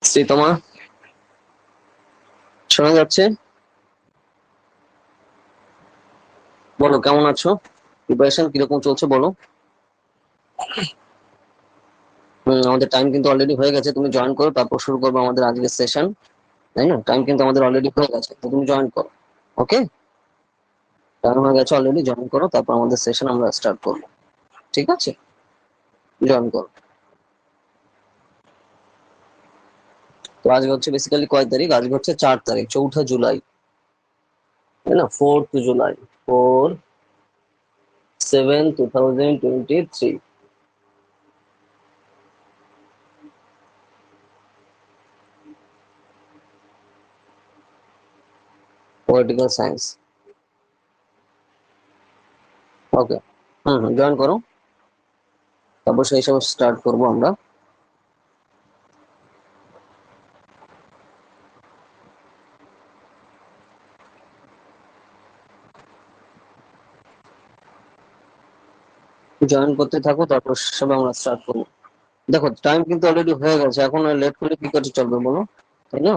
শ্রীতমা, শোনা যাচ্ছে? বলো, কেমন আছো? প্রিপারেশন কিরকম চলছে বলো। আমাদের টাইম কিন্তু অলরেডি হয়ে গেছে, তুমি জয়েন করো, তারপর শুরু করবো আমাদের আজকের সেশন। তাই না? টাইম কিন্তু আমাদের অলরেডি হয়ে গেছে, তো তুমি জয়েন করো। ওকে, টাইম হয়ে গেছে অলরেডি, জয়েন করো, তারপর আমাদের সেশন আমরা স্টার্ট করবো। ঠিক আছে, জয়েন করো। তো আজকে হচ্ছে বেসিক্যালি কয় তারিখ? আজকে হচ্ছে 4 তারিখ, 4 জুলাই। তাই না? 4 জুলাই, 4/7/2023। Political science. ওকে, জয়েন করো, তারপর সেই হিসাবে স্টার্ট করবো আমরা। জয়েন করতে থাকো, তারপর সব আমরা স্টার্ট করবো। দেখো, টাইম কিন্তু অলরেডি হয়ে গেছে, এখন লেট করে কি করে চলবে বলো, তাই না?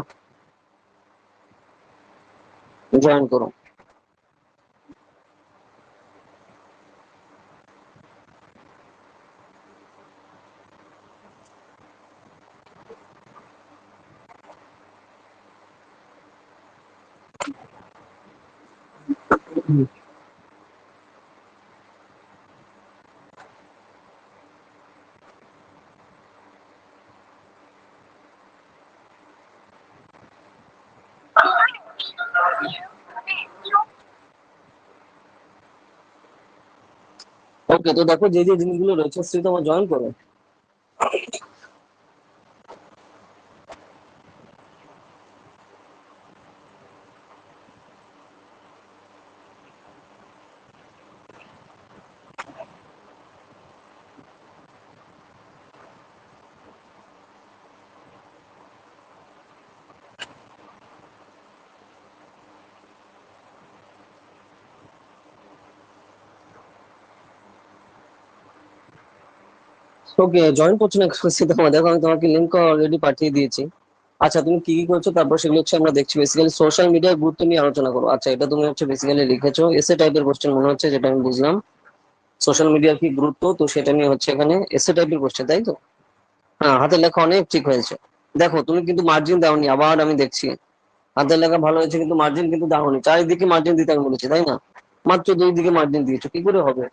জয়েন করো। ওকে, তো দেখো যে যে জিনিসগুলো রয়েছে, তোমার জয়েন করো। ওকে, জয়েন করছো না তোমার? দেখো, আমি তোমাকে লিঙ্ক অলরেডি পাঠিয়ে দিয়েছি। আচ্ছা, তুমি কি কি করছো তারপর সেগুলো হচ্ছে আমরা দেখছি। বেসিক্যালি সোশ্যাল মিডিয়ার গুরুত্ব নিয়ে আলোচনা করো। আচ্ছা, এটা তুমি হচ্ছে বেসিক্যালি লিখেছো এসে টাইপের কোশ্চেন মনে হচ্ছে, যেটা আমি বুঝলাম। সোশ্যাল মিডিয়ার কি গুরুত্ব, তো সেটা নিয়ে হচ্ছে এখানে এসে টাইপের কোশ্চেন, তাই তো? হ্যাঁ, হাতের লেখা অনেক ঠিক হয়েছে। দেখো, তুমি কিন্তু মার্জিন দাওনি, আবার আমি দেখছি। হাতের লেখা ভালো হয়েছে, কিন্তু মার্জিন কিন্তু দাওনি। চারিদিকে মার্জিন দিতে আমি বলেছি, তাই না? মাত্র 2 দিকে মার্জিন দিয়েছো, কি করে হবে?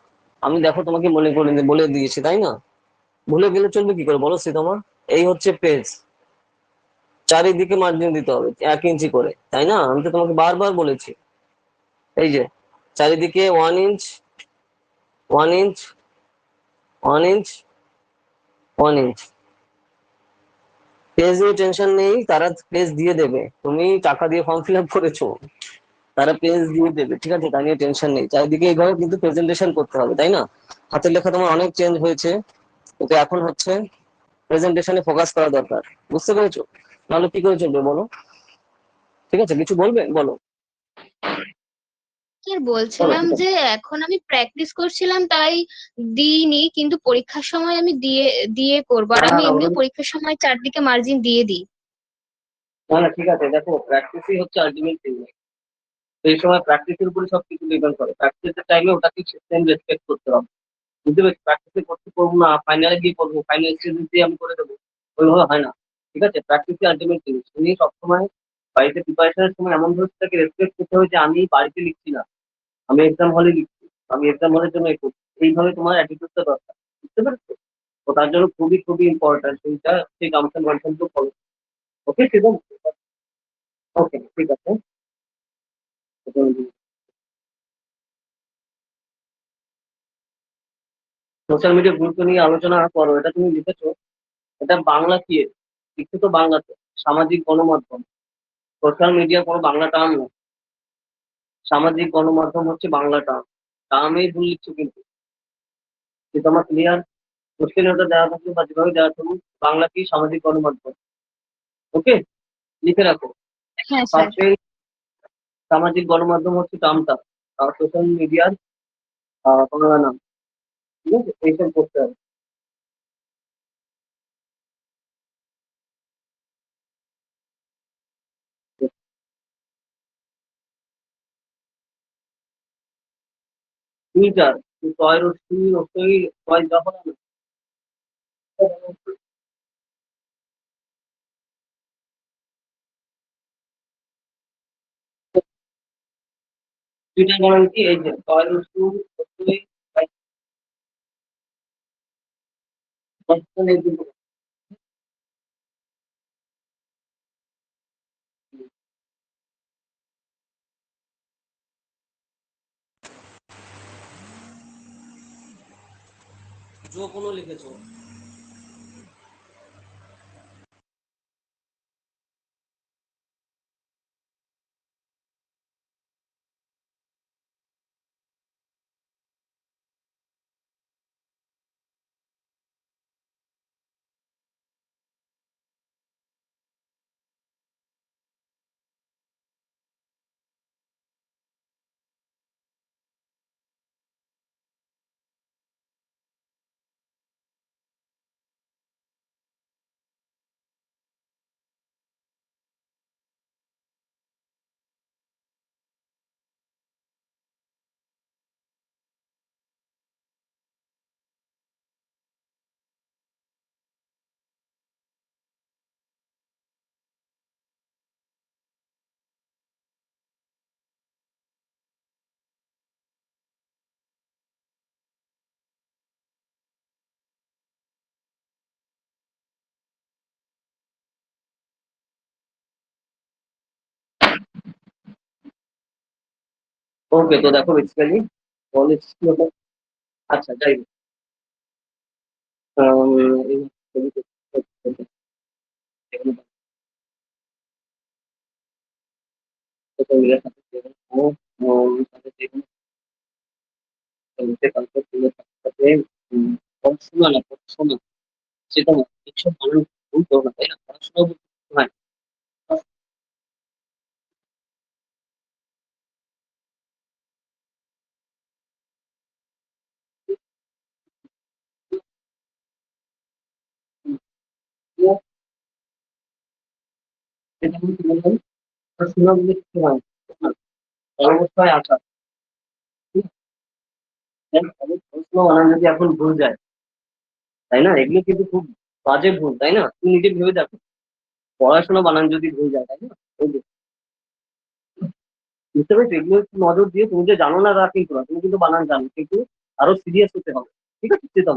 আমি দেখো তোমাকে মনে করে বলে দিয়েছি, তাই না? ভুলে গেলে চলবে কি করে বলো তোমার? এই হচ্ছে পেজ, চারিদিকে মার্জিন দিতে হবে 1 ইঞ্চি করে, তাই না? আমি তো তোমাকে বারবার বলেছি। এই যে, চারিদিকে 1 inch, 1 inch, 1 inch, 1 inch. Page নিয়ে টেনশন নেই, তারা পেজ দিয়ে দেবে। তুমি টাকা দিয়ে ফর্ম ফিল আপ করেছো, তারা পেজ দিয়ে দেবে, ঠিক আছে? তা নিয়ে টেনশন নেই। চারিদিকে এইভাবে কিন্তু প্রেজেন্টেশন করতে হবে, তাই না? হাতের লেখা তোমার অনেক চেঞ্জ হয়েছে, কিন্তু এখন হচ্ছে প্রেজেন্টেশনে ফোকাস করা দরকার। বুঝতে পেরেছো? নাহলে কি করে চলবে বলো? ঠিক আছে, কিছু বলবে বলো। কি আর বলো, বলছিলাম ঠিক আছে। যে এখন আমি প্র্যাকটিস করছিলাম তাই দিইনি, কিন্তু পরীক্ষার সময় আমি দিয়ে দিয়ে করবো। আর না, আমি না, এমনিও পরীক্ষার সময় চারদিকে মার্জিন দিয়ে দিই। না, না, ঠিক আছে। দেখো, প্র্যাকটিসই হচ্ছে আলটিমেট থিং। সেই সময় প্র্যাকটিসের উপরে সবকিছু ডিপেন্ড করে। প্র্যাকটিসের টাইমে ওটাকে সেম রেসপেক্ট করতে হবে। বুঝতে পেরেছি? প্র্যাকটিসে করতে করবো না, ফাইনালে গিয়ে করবো, ফাইনাল স্টেজে দিয়ে আমি করে দেবো, ওইভাবে হয় না। ঠিক আছে, প্র্যাকটিসই আলটিমেট জিনিস। তুমি সবসময় বাড়িতে প্রিপারেশনের সময় এমন ভাবে তাকে রেসপেক্ট করতে হবে যে আমি বাড়িতে লিখছি না, আমি এক্সাম হলে লিখছি, আমি এক্সাম হলের জন্য এই করছি। এইভাবে তোমার অ্যাটিটিউডটা দরকার। বুঝতে পেরেছো? তো তার জন্য খুবই খুবই ইম্পর্টেন্ট সেইটা, সেই টার্মস এন্ড কন্ডিশন গুলো ফলো। ওকে, ঠিক আছে। ওকে, ঠিক আছে। সোশ্যাল মিডিয়ার গুরুত্ব নিয়ে আলোচনা করো, এটা তুমি লিখেছো। এটা বাংলা কি? লিখছো তো বাংলাতে। সামাজিক গণমাধ্যম। সোশ্যাল মিডিয়া কোনো বাংলা টার্ম নয়। সামাজিক গণমাধ্যম হচ্ছে বাংলা টার্ম। টার্মেই ভুল লিখছো কিন্তু। যেটা আমার ক্লিয়ার কোশ্চেন ওটা দেওয়া থাকবে বা যেভাবে দেওয়া থাকুক, বাংলা কি, সামাজিক গণমাধ্যম। ওকে, লিখে রাখো। হ্যাঁ স্যার। ফার্স্টে সামাজিক গণমাধ্যম হচ্ছে টার্মটা, আর সোশ্যাল মিডিয়ার বাংলা নাম। ঠিক আছে, এইসব করতে হবে। টুইটার, টয় রশ্মি রশ্মি টয় যখন টুইটার মানে কি এই যে টয় রশ্মি রশ্মি কোনো লিখেছো? ওকে, তো দেখো বেসিক্যালি কলেজ, আচ্ছা যাই হোক, এই ছবি social media র সাথে যেকোনো সাথে যেকোনো কালকে ফুলের সাথে পড়াশোনা না পড়াশোনা সেটা না, এইসব মানুষ ভুল করো না, তাই না? পড়াশোনা হয় সেটা আমি কি বললাম, পড়াশোনা বলে কিছু হয় না, অবস্থায় আসা, ঠিক আছে? পড়াশোনা বানান যদি এখন ভুল যায়, তাই না? এগুলো কিন্তু খুব বাজে ভুল, তাই না? তুমি নিজে ভেবে দেখো, পড়াশোনা বানান যদি ভুল যায়, তাই না? এই যে, বুঝতে পেরেছো? এগুলো একটু নজর দিয়ে, তুমি যে জানো না তা কিন্তু না, তুমি কিন্তু বানান জানো, কিন্তু আরো সিরিয়াস হতে হবে, ঠিক আছে চিন্তা,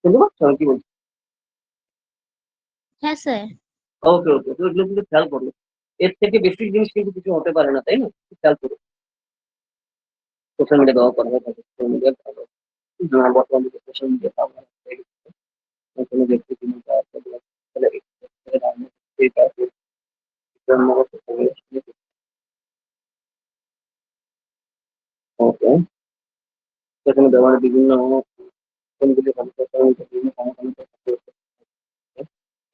শুনতে পাচ্ছ আমি কি বলছি? হ্যাঁ স্যার। ওকে ওকে, তো এগুলো কিন্তু খেয়াল করো, এর থেকে বেশি জিনিস কিন্তু কিছু হতে পারে না, তাই না? খেয়াল করো, সোশ্যাল মিডিয়া ব্যবহার করা হয়, সোশ্যাল মিডিয়া ভালো, বর্তমানে সোশ্যাল মিডিয়া ব্যবহার হয়ে গেছে, কোনো ব্যক্তি তিনি ওকে, সেখানে ব্যবহারের বিভিন্ন কোনগুলি ভালো সোশ্যাল মিডিয়া বিভিন্ন সমকামী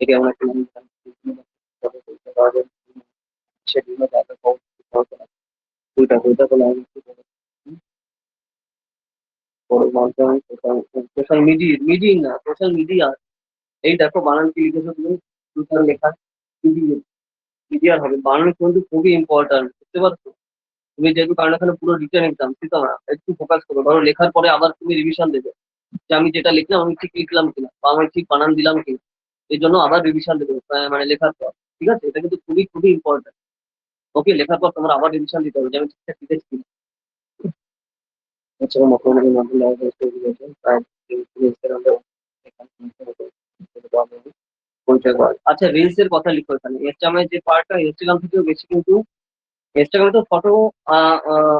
এটি এমন একটি জিনিস সে বিভিন্ন জায়গায় দুইটা দুইটা বলে আমি কি বলবো? বড় মাধ্যম সোশ্যাল মিডিয়া মিডিয়া না সোশ্যাল মিডিয়া, এই দেখো বানান কি লিখেছো তুমি, টুইটার লেখা মিডিয়া, মিডিয়ার হবে বানান কিন্তু খুবই ইম্পর্ট্যান্ট, বুঝতে পারছো? তুমি যেহেতু কারণ এখানে পুরো রিটেন এক্সাম, ঠিক না? একটু ফোকাস করো, ধরো লেখার পরে আবার তুমি রিভিশন দেবে যে আমি যেটা লিখলাম আমি ঠিক লিখলাম কিনা বা আমি ঠিক বানান দিলাম কিনা, এই জন্য আবার রিভিশন দেবে, মানে লেখার পর, ঠিক আছে? এটা কিন্তু খুবই খুবই ইম্পর্টেন্ট। ওকে, লেখার পর তোমার আবার রিভিশন দিতে হবে যে আমি ঠিকঠাক লিখেছি কিনা। এছাড়া মতনের মাধ্যমে তৈরি হয়েছে প্রায় ইনস্টাগ্রামে পরিচয় করা। আচ্ছা, রিলস এর কথা লিখো এখানে, ইনস্টাগ্রামের যে পার্টটা ইনস্টাগ্রাম থেকেও বেশি কিন্তু, ইনস্টাগ্রামে তো ফটো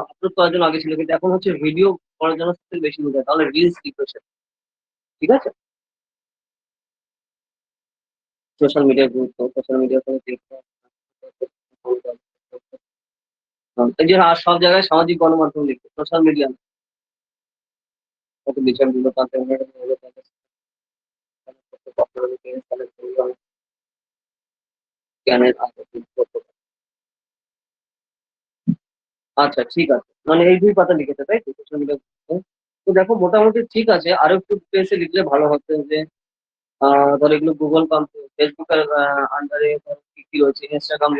আপলোড করার জন্য আগে ছিল, কিন্তু এখন হচ্ছে ভিডিও করার জন্য সবথেকে বেশি বোঝায়, তাহলে রিলস লিখো সেটা, ঠিক আছে? সোশ্যাল মিডিয়ার গুরুত্ব, সোশ্যাল মিডিয়ার কোনো এই যে আর সব জায়গায় সামাজিক গণমাধ্যম লিখো, সোশ্যাল মিডিয়া কত বিচার বিভাগ জ্ঞানের আচ্ছা ঠিক আছে, মানে এই দুই পাতা লিখেছে তাই তো সোশ্যাল মিডিয়া। তো দেখো মোটামুটি ঠিক আছে, আরো একটু ডিটেলসে লিখলে ভালো হতো যে ধর এগুলো গুগল পাম্প, ফেসবুকের আন্ডারে কি কি রয়েছে, ইনস্টাগ্রাম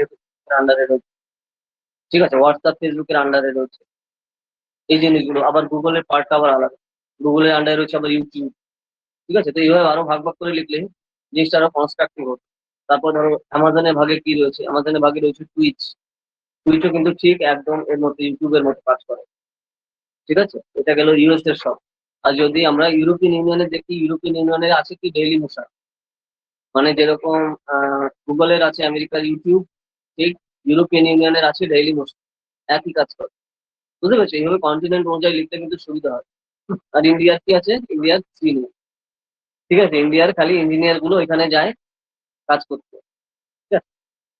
আন্ডারে রয়েছে, ঠিক আছে, হোয়াটসঅ্যাপ ফেসবুকের আন্ডারে রয়েছে, এই জিনিসগুলো। আবার গুগলের পার্টটা আবার আলাদা, গুগলের আন্ডারে রয়েছে আবার ইউটিউব। ঠিক আছে, তো এইভাবে আরো ভাগ ভাগ করে লিখলে জিনিসটা আরো কনস্ট্রাক্টিভ হবে। তারপর ধরো অ্যামাজনের ভাগে কি রয়েছে, অ্যামাজনের ভাগে রয়েছে টুইচ। টুইচও কিন্তু ঠিক একদম এর মধ্যে ইউটিউবের মতো কাজ করে। ঠিক আছে, এটা গেল ইউএস এর সব। আর যদি আমরা ইউরোপিয়ান ইউনিয়নে দেখি, ইউরোপিয়ান ইউনিয়নে আছে কি ডেইলি মোশন, মানে যেরকম গুগলের আছে আমেরিকার ইউটিউব, ঠিক ইউরোপিয়ান ইউনিয়নের আছে ডেইলি মোশন। একই কাজ করে। বুঝতে পারছো, এইভাবে কন্টিনেন্ট অনুযায়ী লিখতে কিন্তু সুবিধা হয়। আর ইন্ডিয়ার কি আছে, ইন্ডিয়ার সিনি। ঠিক আছে, ইন্ডিয়ার খালি ইঞ্জিনিয়ার গুলো এখানে যায় কাজ করতে। ঠিক আছে?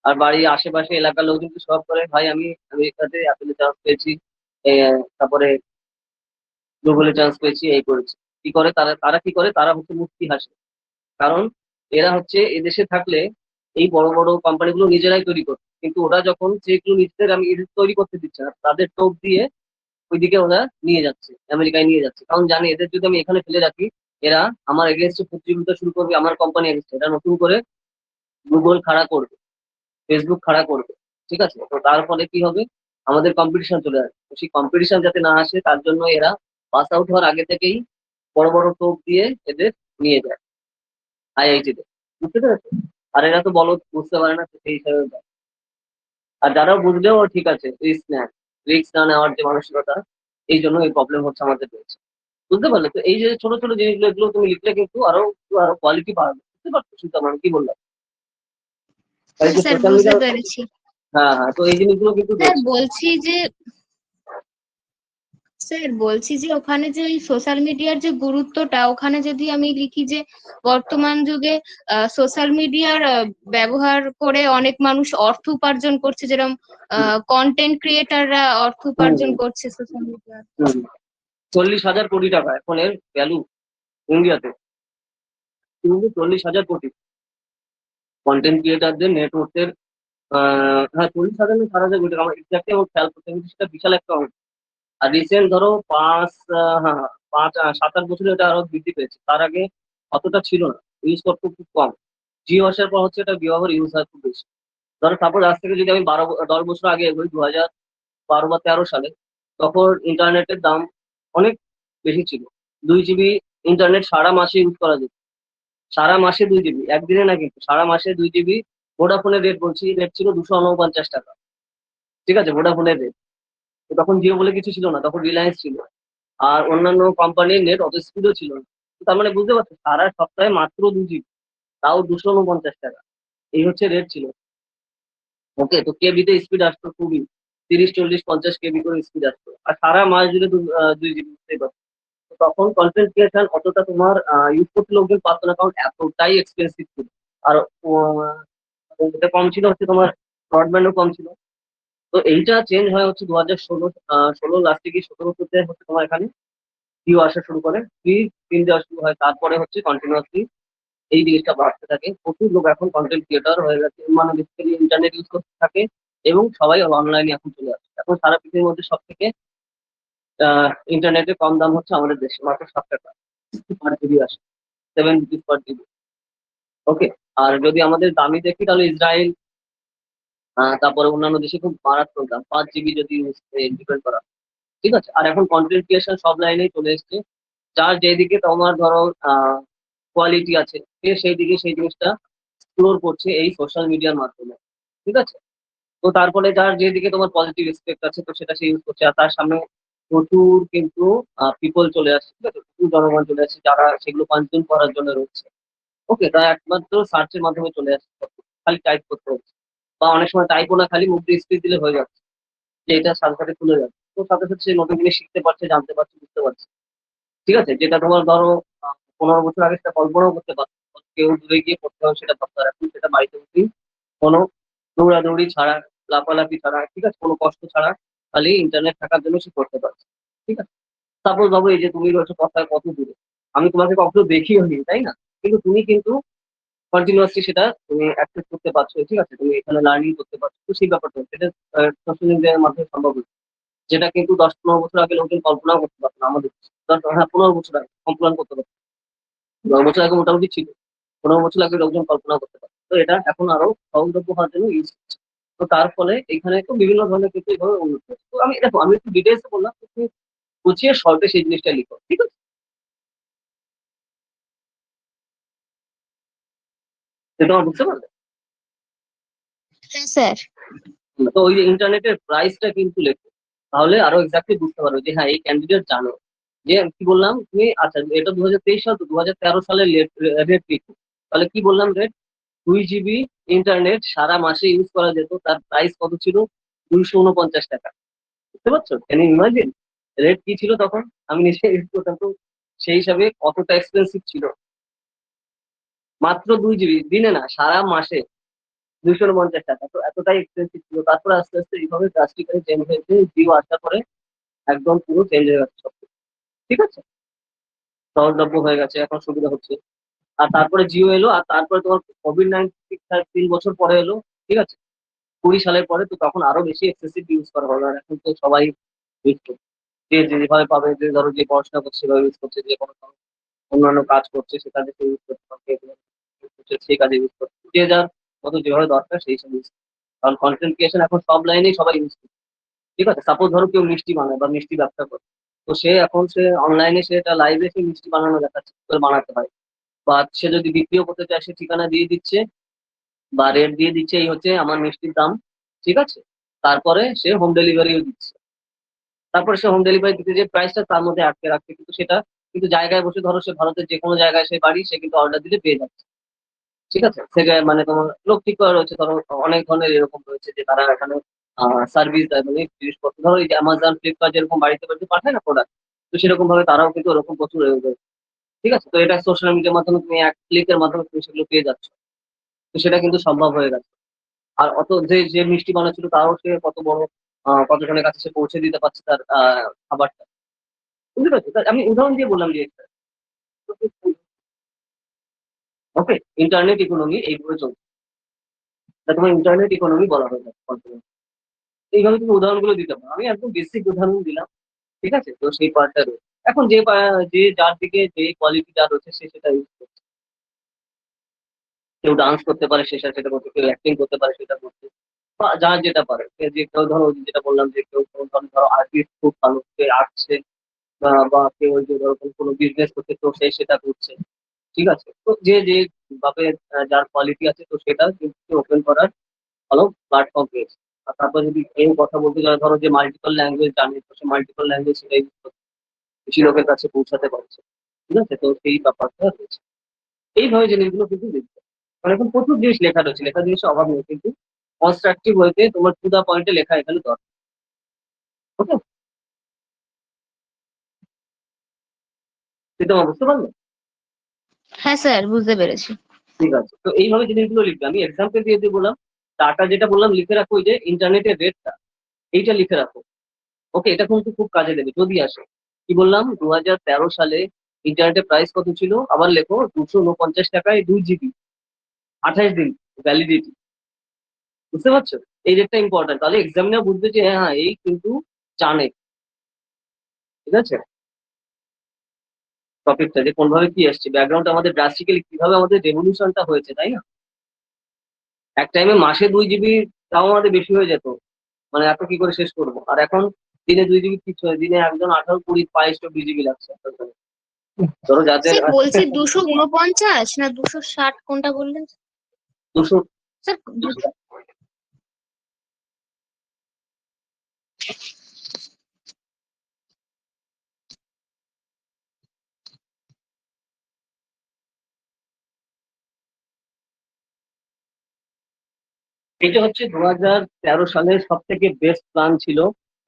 আর বাড়ির আশেপাশে এলাকার লোক কিন্তু সব করে, ভাই আমি আমেরিকাতে অ্যাপেলে চান্স পেয়েছি, তারপরে গুগলে চান্স পেয়েছি, এই করেছি। কি করে তারা, তারা কি করে, তারা হচ্ছে মুক্তি হাসে। কারণ এরা হচ্ছে এদেশে থাকলে এই বড় বড় কোম্পানিগুলো নিজেরাই তৈরি করছে, কিন্তু ওরা যখন যেগুলো নিজেদের আমি এদের তৈরি করতে দিচ্ছে না, তাদের টোপ দিয়ে ওইদিকে ওরা নিয়ে যাচ্ছে, আমেরিকায় নিয়ে যাচ্ছে। কারণ জানে এদের যদি আমি এখানে ফেলে রাখি, এরা আমার এগেনস্টে প্রতিযোগিতা শুরু করবে, আমার কোম্পানি এগেনস্টে এটা নতুন করে গুগল খাড়া করবে, ফেসবুক খাড়া করবে। ঠিক আছে, তো তার ফলে কি হবে, আমাদের কম্পিটিশন চলে আসবে। তো সেই কম্পিটিশন যাতে না আসে তার জন্য এরা পাস আউট হওয়ার আগে থেকেই বড় বড় টোপ দিয়ে এদের নিয়ে যায় আইআইটি তে। বুঝতে পেরেছো? আর এরা তো বলো বুঝতে পারে না, তো সেই হিসাবে দেয়। আর যারা বুঝলেও ঠিক আছে, রিস্ক নেয়, রিস্ক না নেওয়ার যে মানসিকতা, এই জন্য এই প্রবলেম হচ্ছে আমাদের রয়েছে। বুঝতে পারলে? তো এই যে ছোট ছোট জিনিসগুলো, এগুলো তুমি লিখলে কিন্তু আরো আরো কোয়ালিটি বাড়বে। বুঝতে পারছো সুতরাং আমি কি বললাম? তাই হ্যাঁ যে স্যার, সোশ্যাল বুঝতে মিডিয়া, পেরেছি। হ্যাঁ হ্যাঁ, তো এই জিনিসগুলো কিন্তু স্যার রয়েছে। বলছি যে স্যার বলছি যে ওখানে যে সোশ্যাল মিডিয়ার যে গুরুত্বটা, ওখানে যদি আমি লিখি যে বর্তমান যুগে সোশ্যাল মিডিয়ার ব্যবহার করে অনেক মানুষ অর্থ উপার্জন করছে, যেরকম হুম কন্টেন্ট ক্রিয়েটাররা অর্থ হুম উপার্জন হুম করছে সোশ্যাল মিডিয়া। হুম। 40,000 কোটি টাকা এখন এর ভ্যালু ইন্ডিয়াতে, কিন্তু 40,000 কোটি কন্টেন্ট ক্রিয়েটারদের নেটওয়ার্কের। হ্যাঁ, 40,000 না 4,000 কোটি, আমার এক্সাক্টলি আমার খেয়াল করতে হবে, কিন্তু সেটা বিশাল একটা অঙ্ক। আর রিসেন্ট ধরো হ্যাঁ হ্যাঁ, 5 7 8 বছরে এটা আরো বৃদ্ধি পেয়েছে। তার আগে অতটা ছিল না, ইউজ করতে খুব কম। জিও আসার পর হচ্ছে এটা ব্যবহার ইউজ হয় খুব বেশি। ধরো সাপোজ আজ থেকে যদি আমি 10 বছর আগে এগোই, 2012 বা 2013 সালে, তখন ইন্টারনেটের দাম অনেক বেশি ছিল। 2 জিবি ইন্টারনেট সারা মাসে ইউজ করা যেত। সারা মাসে 2 জিবি, একদিনে না কিন্তু, সারা মাসে 2 জিবি। ভোডাফোনের রেট বলছি, রেট ছিল 249 টাকা। ঠিক আছে, ভোডাফোনের রেট। তো তখন জিও বলে কিছু ছিল না, তখন রিলায়েন্স ছিল। আর অন্যান্য কোম্পানির নেট অত স্পিডও ছিল না। তো তার মানে বুঝতে পারছো, সারা সপ্তাহে মাত্র 2 জিবি, তাও 249 টাকা। এই হচ্ছে রেট ছিল। ওকে, তো কেবিতে স্পিড আসতো খুবই, 30 40 50 কেবি করে স্পিড আসতো, আর সারা মাস জুড়ে 2 জিবি। বুঝতেই পারছো। তো তখন কন্টেন্ট ক্রিয়েশন অতটা তোমার ইউজ করতে লোকজন পারতো না, কারণ এতটাই এক্সপেন্সিভ ছিল। আর এটা কম ছিল হচ্ছে তোমার, ব্রডব্যান্ডও কম ছিল। তো এইটা চেঞ্জ হয় হচ্ছে 2016 লাস্টে কি 17 তে হচ্ছে তোমার এখানে ভিউ আসা শুরু করে, ফ্রি স্ক্রিন দেওয়া শুরু হয়। তারপরে হচ্ছে কন্টিনিউয়াসলি এই জিনিসটা বাড়তে থাকে, প্রচুর লোক এখন কন্টেন্ট ক্রিয়েটর হয়ে গেছে, মানে বেসিক্যালি ইন্টারনেট ইউজ করতে থাকে। এবং সবাই অনলাইনে এখন চলে আসছে। এখন সারা পৃথিবীর মধ্যে সব থেকে ইন্টারনেটে কম দাম হচ্ছে আমাদের দেশে, মাত্র 7 টাকা পার জিবি আসে, 7 রুপিস পার জিবি। ওকে। আর যদি আমাদের দামি দেখি তাহলে ইসরায়েল, তারপরে অন্যান্য দেশে খুব মারাত্মক দাম, 5 জিবি যদি ডিপেন্ড করা। ঠিক আছে, আর এখন কন্টেন্ট ক্রিয়েশন সব লাইনেই চলে এসছে। যার যেদিকে তোমার ধরো কোয়ালিটি আছে, সে সেই দিকে সেই জিনিসটা এক্সপ্লোর করছে এই সোশ্যাল মিডিয়ার মাধ্যমে। ঠিক আছে, তো তারপরে যার যেদিকে তোমার পজিটিভ এসপেক্ট আছে, তো সেটা সে ইউজ করছে। আর তার সামনে প্রচুর কিন্তু পিপল চলে আসছে, ঠিক আছে, প্রচুর জনগণ চলে আসছে যারা সেগুলো কনজিউম করার জন্য রয়েছে। ওকে, তারা একমাত্র সার্চের মাধ্যমে চলে আসছে, খালি টাইপ করতে হচ্ছে। বা অনেক সময় টাইপও না, খালি মুখ দিয়ে স্পিচ দিলে হয়ে যাচ্ছে, যে এটা সাথে সাথে খুলে যাচ্ছে। তো সাথে সাথে সে নতুন জিনিস শিখতে পারছে, জানতে পারছে, বুঝতে পারছে। ঠিক আছে, যেটা তোমার ধরো 15 বছর আগে সেটা কল্পনাও করতে পারতো না। কেউ দূরে গিয়ে পড়তে হবে সেটা ভাবতে হবে, এখন সেটা বাড়িতে বসেই কোনো দৌড়াদৌড়ি ছাড়া, লাফালাফি ছাড়া, ঠিক আছে, কোনো কষ্ট ছাড়া, খালি ইন্টারনেট থাকার জন্য সে করতে পারছে। ঠিক আছে, সাপোজ ভাবো এই যে তুমি রয়েছো কথায় কত দূরে, আমি তোমাকে কখনো দেখিও নি, তাই না? কিন্তু তুমি কিন্তু কন্টিনিউয়াসলি সেটা তুমি অ্যাক্সেস করতে পারছো। ঠিক আছে, তুমি এখানে লার্নিং করতে পারছো, তো সেই ব্যাপারটা সেটা সোশ্যাল মিডিয়ার মাধ্যমে সম্ভব হচ্ছে। যেটা কিন্তু 10 15 বছর আগে লোকজন কল্পনাও করতে পারতো না আমাদের দেশে। হ্যাঁ, 15 বছর আগে কল্পনা করতে পারতো, 10 বছর আগে মোটামুটি ছিল, 15 বছর আগে লোকজন কল্পনা করতে পারতো। তো এটা এখন আরো সহজলভ্য হওয়ার জন্য ইউজ হচ্ছে। তো তার ফলে এখানে তো বিভিন্ন ধরনের কিন্তু এইভাবে উন্নতি হচ্ছে। তো আমি দেখো, আমি একটু ডিটেলসে বললাম, গুছিয়ে শর্টে সেই জিনিসটা লিখো, ঠিক আছে? সেটা আমার বুঝতে পারলে? হ্যাঁ স্যার। তো ওই যে ইন্টারনেটের প্রাইসটা কিন্তু লেখো, তাহলে আরো এক্স্যাক্টলি বুঝতে পারো যে হ্যাঁ এই ক্যান্ডিডেট জানো। যে কি বললাম তুমি, আচ্ছা এটা 2023 সাল, তো 2013 সালের রেট লিখো। তাহলে কি বললাম রেট? 2 জিবি ইন্টারনেট সারা মাসে ইউজ করা যেত, তার প্রাইস কত ছিল? 249 টাকা। বুঝতে পারছো? ক্যান ইউ ইমাজিন রেট কি ছিল তখন? আমি নিজে ইউজ করতাম, তো সেই হিসাবে কতটা এক্সপেন্সিভ ছিল। মাত্র 2 জিবি দিনে না, সারা মাসে 249 টাকা, তো এতটাই এক্সপেন্সিভ ছিল। তারপরে আস্তে আস্তে এইভাবে ড্রাস্টিক্যালি চেঞ্জ হয়েছে, জিও আসার পরে একদম পুরো চেঞ্জ হয়ে গেছে সব, ঠিক আছে? সহজলভ্য হয়ে গেছে, এখন সুবিধা হচ্ছে। আর তারপরে জিও এলো, আর তারপরে তোমার কোভিড-19 3 বছর পরে এলো, ঠিক আছে? 20 সালের পরে, তো তখন আরো বেশি এক্সেসিভ ইউজ করা হবে। আর এখন তো সবাই ইউজ করছে, যে যেভাবে পাবে, যে ধরো যে পড়াশোনা করছে সেভাবে ইউজ করছে, যে কোনো ধরো অন্যান্য কাজ করছে সে কাজে সে ইউজ করতে পারছে, use করছে, সেই কাজে ইউজ করছে, যে যার মতো যেভাবে দরকার সেই সব ইউজ। কারণ কন্টেন্ট ক্রিয়েশন এখন সব লাইনেই সবাই ইউজ করছে, ঠিক আছে? সাপোজ ধরো কেউ মিষ্টি বানায় বা মিষ্টি ব্যবসা করে, তো সে এখন সে অনলাইনে সে এটা লাইভে সে মিষ্টি বানানো দেখাচ্ছে, কি করে বানাতে হয়। বা সে যদি বিক্রিও করতে চায়, সে ঠিকানা দিয়ে দিচ্ছে বা রেট দিয়ে দিচ্ছে, এই হচ্ছে আমার মিষ্টির দাম, ঠিক আছে? তারপরে সে হোম ডেলিভারিও দিচ্ছে। তারপরে সে হোম ডেলিভারি দিতে যে প্রাইসটা তার মধ্যে আটকে রাখছে, কিন্তু সেটা কিন্তু জায়গায় বসে, ধরো সে ভারতের যে কোনো জায়গায় সে বাড়ি, সে কিন্তু অর্ডার দিলে পেয়ে যাচ্ছে, ঠিক আছে? সে মানে তোমার লোক ঠিক করা রয়েছে, ধরো অনেক ধরনের এরকম রয়েছে যে তারা এখানে সার্ভিস দেয়, মানে জিনিসপত্র ধরো এই যে অ্যামাজন, ফ্লিপকার্ট যেরকম বাড়িতে বাড়িতে পাঠায় না প্রোডাক্ট, তো সেরকম ভাবে তারাও কিন্তু ওরকম প্রচুর রয়েছে, ঠিক আছে? তো এটা সোশ্যাল মিডিয়ার মাধ্যমে তুমি এক ক্লিকের মাধ্যমে তুমি সেগুলো পেয়ে যাচ্ছ, তো সেটা কিন্তু সম্ভব হয়ে গেছে। আর অত যে যে মিষ্টি বানাচ্ছিল তাও সে কত বড়, কতজনের কাছে সে পৌঁছে দিতে পারছে তার খাবারটা, বুঝতে পারছো? তা আমি উদাহরণ দিয়ে বললাম যে ওকে, ইন্টারনেট ইকোনমি এইভাবে চলছে। তা তোমার ইন্টারনেট ইকোনমি বলা হয় বর্তমানে। এইভাবে তুমি উদাহরণগুলো দিতে পারো, আমি একদম বেসিক উদাহরণ দিলাম, ঠিক আছে? তো সেই পার্টটা রয়েছে। এখন যে যে যার দিকে যে কোয়ালিটি যার রয়েছে সে সেটা ইউজ করছে। কেউ ডান্স করতে পারে সে সেটা করছে, কেউ অ্যাক্টিং করতে পারে সেটা করছে, বা যার যেটা পারে। যে কেউ ধরো ওই যে যেটা বললাম যে কেউ কোনো ধরো আর্টিস্ট খুব ভালো, সে আঁকছে, বা কেউ ওই যে ধরো কোনো বিজনেস করছে, তো সে সেটা করছে, ঠিক আছে? তো যে যে ভাবে যার কোয়ালিটি আছে, তো সেটা কিন্তু ওপেন করার ভালো প্ল্যাটফর্ম পেয়েছে। আর তারপর যদি কেউ কথা বলতে যায়, ধরো যে মাল্টিপল ল্যাঙ্গুয়েজ জানে, তো সে মাল্টিপল ল্যাঙ্গুয়েজ সেটা use করছে, বেশি লোকের কাছে পৌঁছাতে পারছে, ঠিক আছে? তো সেই ব্যাপারটা রয়েছে। এইভাবে জিনিসগুলো কিন্তু দেখবে। মানে এখন প্রচুর জিনিস লেখা রয়েছে, লেখা জিনিসের অভাব নেই, কিন্তু কনস্ট্রাকটিভ ওয়েতে তোমার টু দা পয়েন্টে লেখা এখানে দরকার। ওকে, সেটা আমার বুঝতে পারলে? হ্যাঁ স্যার, বুঝতে পেরেছি। ঠিক আছে, তো এইভাবে জিনিসগুলো লিখবে। আমি এক্সাম্পল দিয়ে দিয়ে বললাম, ডাটা যেটা বললাম লিখে রাখো, ওই যে ইন্টারনেটের রেটটা, এইটা লিখে রাখো। ওকে, এটা কিন্তু খুব কাজে দেবে যদি আসে। কি বললাম, 2013 সালে ইন্টারনেটের প্রাইস কত ছিল? আবার লেখো, 249 টাকায় 2 জিবি, 28 দিন ভ্যালিডিটি। বুঝতে পারছো? এই রেটটা ইম্পর্টেন্ট, তাহলে এক্সামিনার বুঝবে যে হ্যাঁ হ্যাঁ, এই কিন্তু জানে, ঠিক আছে? টপিকটা যে কোন ভাবে কি আসছে, ব্যাকগ্রাউন্ড আমাদের ড্রাস্টিক্যালি কিভাবে আমাদের রেভলিউশনটা হয়েছে, তাই না? এক টাইমে মাসে 2 জিবি, তাও আমাদের বেশি হয়ে যেত, মানে এত কি করে শেষ করবো। আর এখন দিনে 2 জিবি কিছু হয়, দিনে একজন 18 20 22 2 জিবি লাগছে একটা করে। ধরো যাদের স্যার বলছি 249 না 260 কোনটা বললেন? 200, স্যার এটা হচ্ছে 2013 সালের সব থেকে বেস্ট প্ল্যান ছিল,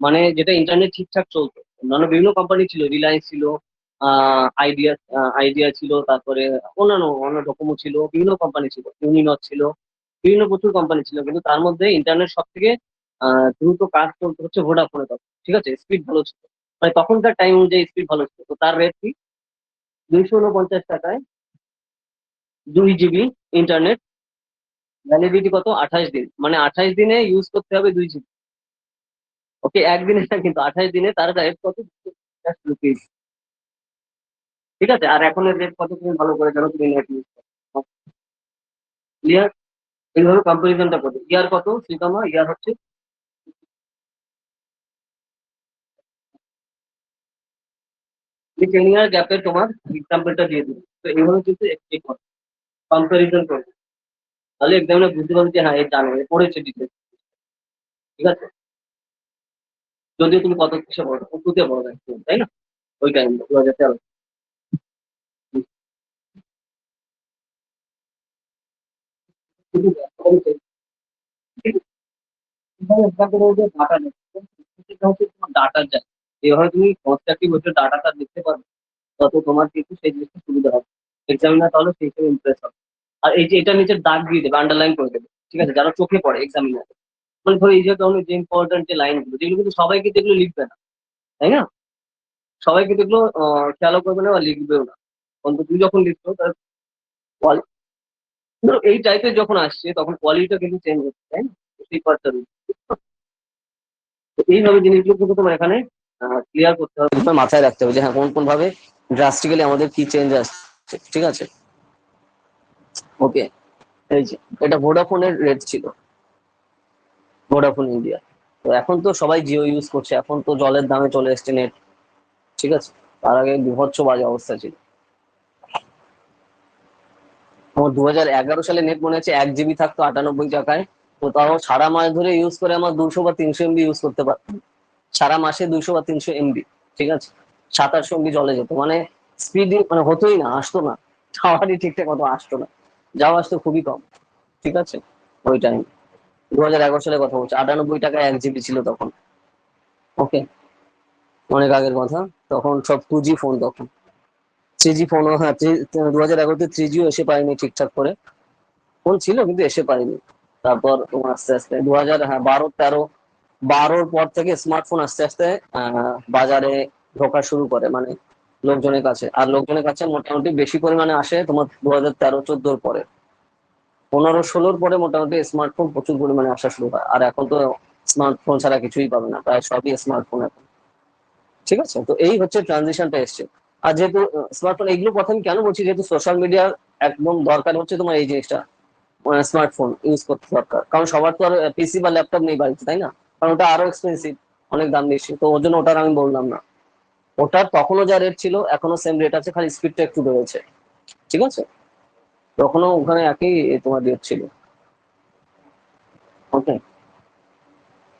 মানে যেটা ইন্টারনেট ঠিকঠাক চলতো। অন্যান্য বিভিন্ন কোম্পানি ছিল, রিলায়েন্স ছিল, আইডিয়া আইডিয়া ছিল, তারপরে অন্যান্য অন্য ডোকোমো ছিল, বিভিন্ন কোম্পানি ছিল, ইউনিনট ছিল, বিভিন্ন প্রচুর কোম্পানি ছিল, কিন্তু তার মধ্যে ইন্টারনেট সব থেকে দ্রুত কাজ চলতে হচ্ছে ভোডাফোনে তখন, ঠিক আছে? স্পিড ভালো ছিল, মানে তখনকার টাইম অনুযায়ী স্পিড ভালো ছিল। তো তার রেট কি? 249 টাকায় 2 জিবি ইন্টারনেট, ভ্যালিডিটি কত? 28 দিন, মানে 28 দিনে ইউজ করতে হবে 2 জিবি। ওকে, একদিনে না কিন্তু 28 দিনে, তার রেট কত? 250 রুপিস, ঠিক আছে? আর এখন রেট কত তুমি ভালো করে জানো, তুমি নেট ইউজ করো, ক্লিয়ার? এইভাবে কম্পারিজনটা করবে। ইয়ার কত শ্রীকামা? ইয়ার হচ্ছে এই 10 ইয়ার গ্যাপে তোমার এক্সাম্পলটা দিয়ে দিবে। তো এইভাবে কিন্তু কম্পারিজন করবে, তাহলে এক্সামিনে বুঝতে পারবে যে হ্যাঁ এ জানে, এ পড়েছে ডিটেলস। ঠিক আছে, যদিও তুমি কত কিসে পড়ো, টুতে পড়ো একদম, তাই না? ওই টাইম 2013। ডাটা যায়, যেভাবে তুমি কনস্ট্রাকটিভ হচ্ছে ডাটাটা লিখতে পারবে, তত তোমার কিন্তু সেই জিনিসটা সুবিধা হবে এক্সামিনার, তাহলে সেই হিসেবে ইমপ্রেস হবে। আর এই যে এটা নিচে দাগ দিয়ে দেবে, আন্ডারলাইন করে দেবে, ঠিক আছে, যারা চোখে পড়ে এক্সামিনার। মানে ধরো এই যে ধরনের যে ইম্পর্টেন্ট যে লাইনগুলো, যেগুলো কিন্তু সবাই কিন্তু এগুলো লিখবে না, তাই না? সবাই কিন্তু এগুলো খেয়ালও করবে না বা লিখবেও না। অন্তত তুমি যখন লিখছো তার ধরো এই টাইপের যখন আসছে তখন কোয়ালিটিটা কিন্তু চেঞ্জ হচ্ছে, তাই না? বুঝতেই পারছো তুমি। তো এইভাবে জিনিসগুলো কিন্তু তোমার এখানে ক্লিয়ার করতে হবে, তোমার মাথায় রাখতে হবে যে হ্যাঁ কোন কোন ভাবে ড্রাস্টিক্যালি আমাদের কি চেঞ্জ আসছে। ঠিক আছে, ওকে। এই যে এটা ভোডাফোনের রেট ছিল, ভোডাফোন ইন্ডিয়া। তো এখন তো সবাই জিও ইউজ করছে, এখন তো জলের দামে চলে এসছে নেট। ঠিক আছে, তার আগে বিভৎস বাজে অবস্থা ছিল। আমার 2011 সালে নেট মনে আছে 1 জিবি থাকতো 98 টাকায়। তো তাও সারা মাস ধরে ইউজ করে আমার 200 বা 300 এমবি ইউজ করতে পারতাম। সারা মাসে 200 বা 300 এমবি। ঠিক আছে, 2700 এমবি জলে যেত, মানে স্পিড মানে হতোই না, আসতো না। টাওয়ারই ঠিকঠাক মতো আসতো না, যাও আসতো খুবই কম। ঠিক আছে, ওই টাইম 2011 সালে কথা বলছি, 98 টাকায় 1 জিবি ছিল তখন। ওকে, অনেক আগের কথা। তখন সব 2G ফোন, তখন 3G ফোনও, হ্যাঁ 2011-তে 3Gও এসে পায়নি ঠিকঠাক করে। ফোন ছিল কিন্তু এসে পায়নি। তারপর তোমার আস্তে আস্তে 2000, হ্যাঁ 12, 13, 12-র পর থেকে স্মার্টফোন আস্তে আস্তে বাজারে ঢোকা শুরু করে, মানে লোকজনের কাছে। আর লোকজনের কাছে মোটামুটি বেশি পরিমাণে আসে তোমার 2013-14-র পরে। 15-16-র পরে মোটামুটি স্মার্টফোন প্রচুর পরিমাণে আসা শুরু হয়। আর এখন তো স্মার্টফোন ছাড়া কিছুই পাবে না, প্রায় সবই স্মার্টফোন এখন। ঠিক আছে, তো এই হচ্ছে ট্রানজিশনটা এসছে। আর যেহেতু স্মার্টফোন, এইগুলো কথা আমি কেন বলছি, যেহেতু সোশ্যাল মিডিয়ার একদম দরকার হচ্ছে তোমার এই জিনিসটা, স্মার্টফোন ইউজ করতে দরকার। কারণ সবার তো আর পিসি বা ল্যাপটপ নেই বাড়িতে, তাই না? কারণ ওটা আরো এক্সপেন্সিভ, অনেক দাম বেশি, তো ওর জন্য ওটার আমি বললাম না। ওটার তখনও যা রেট ছিল এখনো সেম রেট আছে, খালি স্পিডটা একটু বেড়েছে। ঠিক আছে, তখনও ওখানে একই তোমার রেট ছিল। ওকে,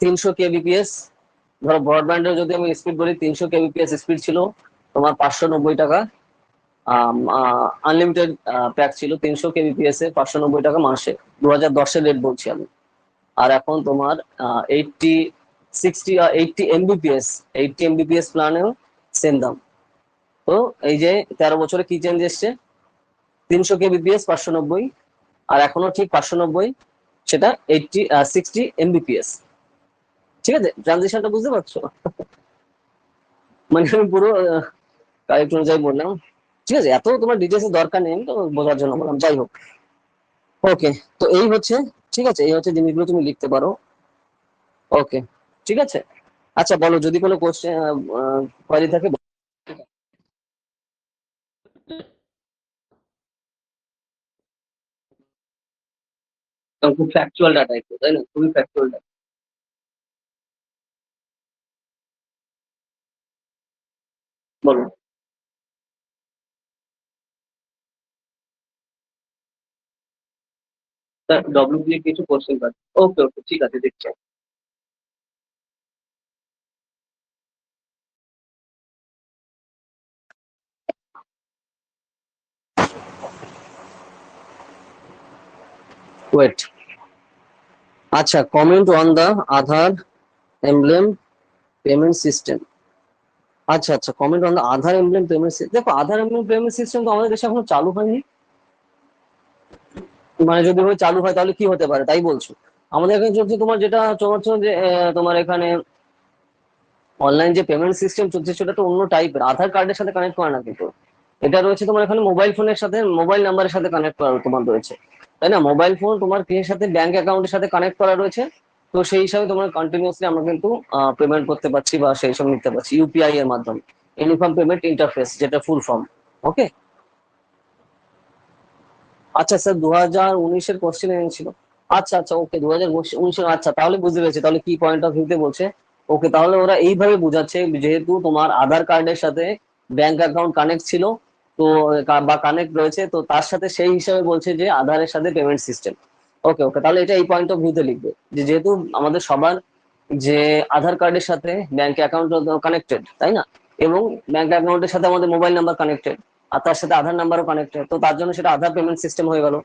300 kbps, ধরো ব্রডব্যান্ডের যদি আমি স্পিড বলি, 300 kbps স্পিড ছিল তোমার 590 টাকা। আনলিমিটেড প্যাক ছিল 300 kbps এ 590 টাকা মাসে, 2010-এর রেট বলছি আমি। আর এখন তোমার 80 এমবিপিএস, 80 এমবিপিএস প্ল্যানেও সেম দাম। তো এই যে 13 বছরে কি চেঞ্জ এসছে, 300 kbps 590, আর এখনো ঠিক 590, সেটা 60 এমবিপিএস। ঠিক আছে, ট্রানজিশনটা বুঝতে পারছো? মানে আমি পুরো কারেক্ট অনুযায়ী বললাম। ঠিক আছে, এত তোমার ডিটেলস দরকার নেই, আমি তো বোঝার জন্য বললাম, যাই হোক। ওকে, তো এই হচ্ছে, ঠিক আছে, এই হচ্ছে জিনিসগুলো তুমি লিখতে পারো। ওকে, ঠিক আছে। আচ্ছা বলো, যদি কোনো কোশ্চেন কোয়ারি থাকে খুব ফ্যাকচুয়াল ডাটা, একটু তাই না, খুবই ফ্যাকচুয়াল ডাটা। বলো, ডব্লিউ দিয়ে কিছু কোশ্চেন পাচ্ছে। ওকে ওকে, ঠিক আছে, দেখছি। ওয়েট, আচ্ছা, comment on the Aadhaar emblem payment system. আচ্ছা আচ্ছা, comment on the Aadhaar emblem payment system. দেখো, আধার এমব্লেম পেমেন্ট সিস্টেম তো আমাদের দেশে এখনো চালু হয়নি। মানে যদি হয় চালু হয় তাহলে কি হতে পারে তাই বলছো? আমাদের এখানে চলছে তোমার, যেটা চলছে যে তোমার এখানে অনলাইন যে পেমেন্ট সিস্টেম চলছে সেটা তো অন্য টাইপের, আধার কার্ডের সাথে কানেক্ট করে না কিন্তু। এটা রয়েছে তোমার এখানে মোবাইল ফোনের সাথে, মোবাইল নাম্বারের সাথে কানেক্ট করা তোমার রয়েছে, তাই না? মোবাইল ফোন তোমার কিসের সাথে, ব্যাংক অ্যাকাউন্টের সাথে কানেক্ট করা রয়েছে। তো সেই হিসাবে তোমার কন্টিনিউসলি আমরা কিন্তু পেমেন্ট করতে পারছি বা সেই সব নিতে পারছি ইউপিআই এর মাধ্যমে, ইউনিফর্ম পেমেন্ট ইন্টারফেস, যেটা ফুল ফর্ম। ওকে, আচ্ছা স্যার, 2019-এর কোশ্চেন এনেছিল। আচ্ছা আচ্ছা, ওকে, 2019-এর, আচ্ছা তাহলে বুঝতে পেরেছি তাহলে কি পয়েন্ট অফ ভিউতে বলছে। ওকে, তাহলে ওরা এইভাবে বোঝাচ্ছে, যেহেতু তোমার আধার কার্ডের সাথে ব্যাংক অ্যাকাউন্ট কানেক্ট ছিল, তো বা কানেক্ট রয়েছে, তো তার সাথে সেই হিসাবে বলছে যে আধারের সাথে পেমেন্ট সিস্টেম। ওকে ওকে, তাহলে এটা এই পয়েন্ট অফ ভিউতে লিখবে যে যেহেতু আমাদের সবার যে আধার কার্ডের সাথে ব্যাংক অ্যাকাউন্ট কানেক্টেড, তাই না, এবং ব্যাংক অ্যাকাউন্টের সাথে আমাদের মোবাইল নাম্বার কানেক্টেড, আর তার সাথে আধার নাম্বারও কানেক্টেড, তো তার জন্য সেটা আধার পেমেন্ট সিস্টেম হয়ে গেল।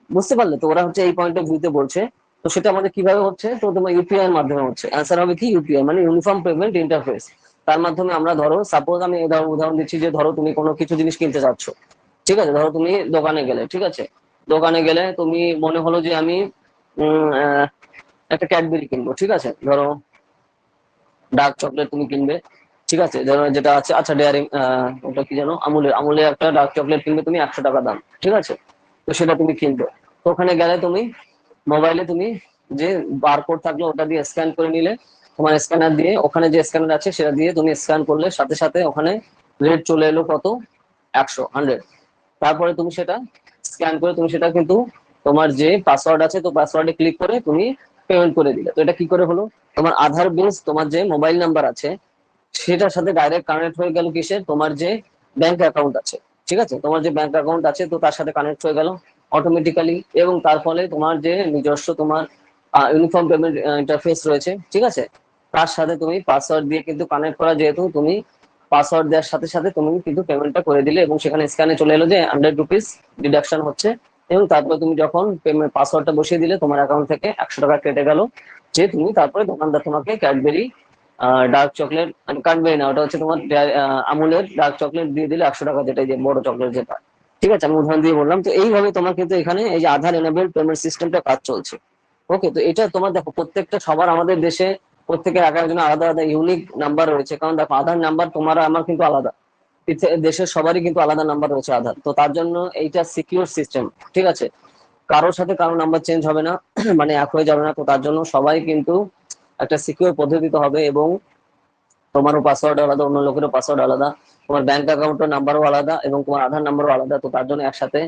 বুঝতে পারলে? তো ওরা হচ্ছে এই পয়েন্ট অফ ভিউতে বলছে। তো সেটা আমাদের কিভাবে হচ্ছে, তো তোমার ইউপিআই এর মাধ্যমে হচ্ছে। অ্যান্সার হবে কি ইউপিআই, মানে ইউনিফর্ম পেমেন্ট ইন্টারফেস। তার মাধ্যমে আমরা ধরো সাপোজ আমি উদাহরণ দিচ্ছি যে ধরো তুমি কোনো কিছু জিনিস কিনতে যাচ্ছ, ঠিক আছে, ধরো তুমি দোকানে গেলে, ঠিক আছে, দোকানে গেলে তুমি মনে হলো যে আমি একটা ক্যাডবেরি কিনবো, ঠিক আছে, ধরো ডার্ক চকলেট তুমি কিনবে, ঠিক আছে, ধরো যেটা আছে, আচ্ছা ডেয়ারি, ওটা কি জানো, আমুলের একটা ডার্ক চকলেট কিনবে তুমি 100 টাকা দাম, ঠিক আছে, তো সেটা তুমি কিনবে। তো ওখানে গেলে তুমি মোবাইলে তুমি যে বারকোড থাকলো ওটা দিয়ে স্ক্যান করে নিলে, তোমার স্ক্যানার দিয়ে ওখানে যে স্ক্যানার আছে সেটা দিয়ে তুমি স্ক্যান করলে সাথে সাথে ওখানে রেট চলে এলো কত, 100 তারপরে তুমি সেটা স্ক্যান করে তুমি সেটা কিন্তু তোমার যে পাসওয়ার্ড আছে তো পাসওয়ার্ডে ক্লিক করে তুমি পেমেন্ট করে দিলে। তো এটা কি করে হলো, তোমার আধার বেস তোমার যে মোবাইল নাম্বার আছে সেটার সাথে ডাইরেক্ট কানেক্ট হয়ে গেল কিসের, তোমার যে ব্যাংক অ্যাকাউন্ট আছে, ঠিক আছে, তোমার যে ব্যাংক অ্যাকাউন্ট আছে তো তার সাথে কানেক্ট হয়ে গেল অটোমেটিক্যালি, এবং তার ফলে তোমার যে নিজস্ব তোমার ইউনিফর্ম পেমেন্ট ইন্টারফেস রয়েছে, ঠিক আছে, তার সাথে তুমি পাসওয়ার্ড দিয়ে কিন্তু কানেক্ট করা, যেহেতু তুমি পাসওয়ার্ড দেওয়ার সাথে সাথে তুমি কিন্তু পেমেন্টটা করে দিলে এবং সেখানে স্ক্যানে চলে এলো যে 100 রুপিস ডিডাকশন হচ্ছে, এবং তারপরে তুমি যখন পেমেন্ট পাসওয়ার্ডটা বসিয়ে দিলে তোমার অ্যাকাউন্ট থেকে 100 টাকা কেটে গেল, যে তুমি তারপরে দোকানদার তোমাকে ক্যাডবেরি ডার্ক চকলেট, ক্যাডবেরি না, ওটা হচ্ছে তোমার আমুলের ডার্ক চকলেট দিয়ে দিলে 100 টাকা, যেটা যে বড় চকলেট যেটা, ঠিক আছে, আমি উদাহরণ দিয়ে বললাম। তো এইভাবে তোমার কিন্তু এখানে এই যে আধার এনাবেল পেমেন্ট সিস্টেমটা কাজ চলছে। ওকে, তো এটা তোমার দেখো প্রত্যেকটা সবার আমাদের দেশে প্রত্যেকের এক একজন আলাদা আলাদা ইউনিক নাম্বার রয়েছে, কারণ দেখো আধার নাম্বার তোমার আমার কিন্তু আলাদা, দেশের সবারই কিন্তু আলাদা নাম্বার রয়েছে আধার, তো তার জন্য এইটা সিকিউর সিস্টেম, ঠিক আছে, কারোর সাথে কারো নাম্বার চেঞ্জ হবে না, মানে এক হয়ে যাবে না, তো তার জন্য সবাই কিন্তু একটা সিকিউর পদ্ধতিতে হবে, এবং তোমারও পাসওয়ার্ড আলাদা, অন্য লোকেরও পাসওয়ার্ড আলাদা, তোমার ব্যাংক অ্যাকাউন্টের নাম্বারও আলাদা এবং তোমার আধার নাম্বারও আলাদা, তো তার জন্য একসাথে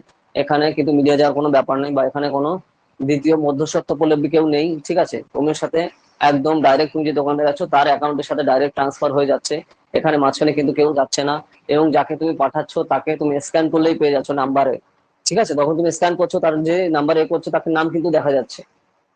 এখানে কিন্তু মিলিয়ে যাওয়ার কোনো ব্যাপার নেই, বা এখানে কোনো দ্বিতীয় মধ্যস্বত্বপল্লবী কেউ নেই, ঠিক আছে, তোমার সাথে একদম ডাইরেক্ট তুমি যে দোকানদার আছো তার অ্যাকাউন্টের সাথে ডাইরেক্ট ট্রান্সফার হয়ে যাচ্ছে, এখানে মাঝখানে কিন্তু কেউ যাচ্ছে না, এবং যাকে তুমি পাঠাচ্ছ তাকে তুমি স্ক্যান করলেই পেয়ে যাচ্ছ নাম্বারে, ঠিক আছে, তখন তুমি স্ক্যান করছো তার যে নাম্বার এ করছো তাকে নাম কিন্তু দেখা যাচ্ছে,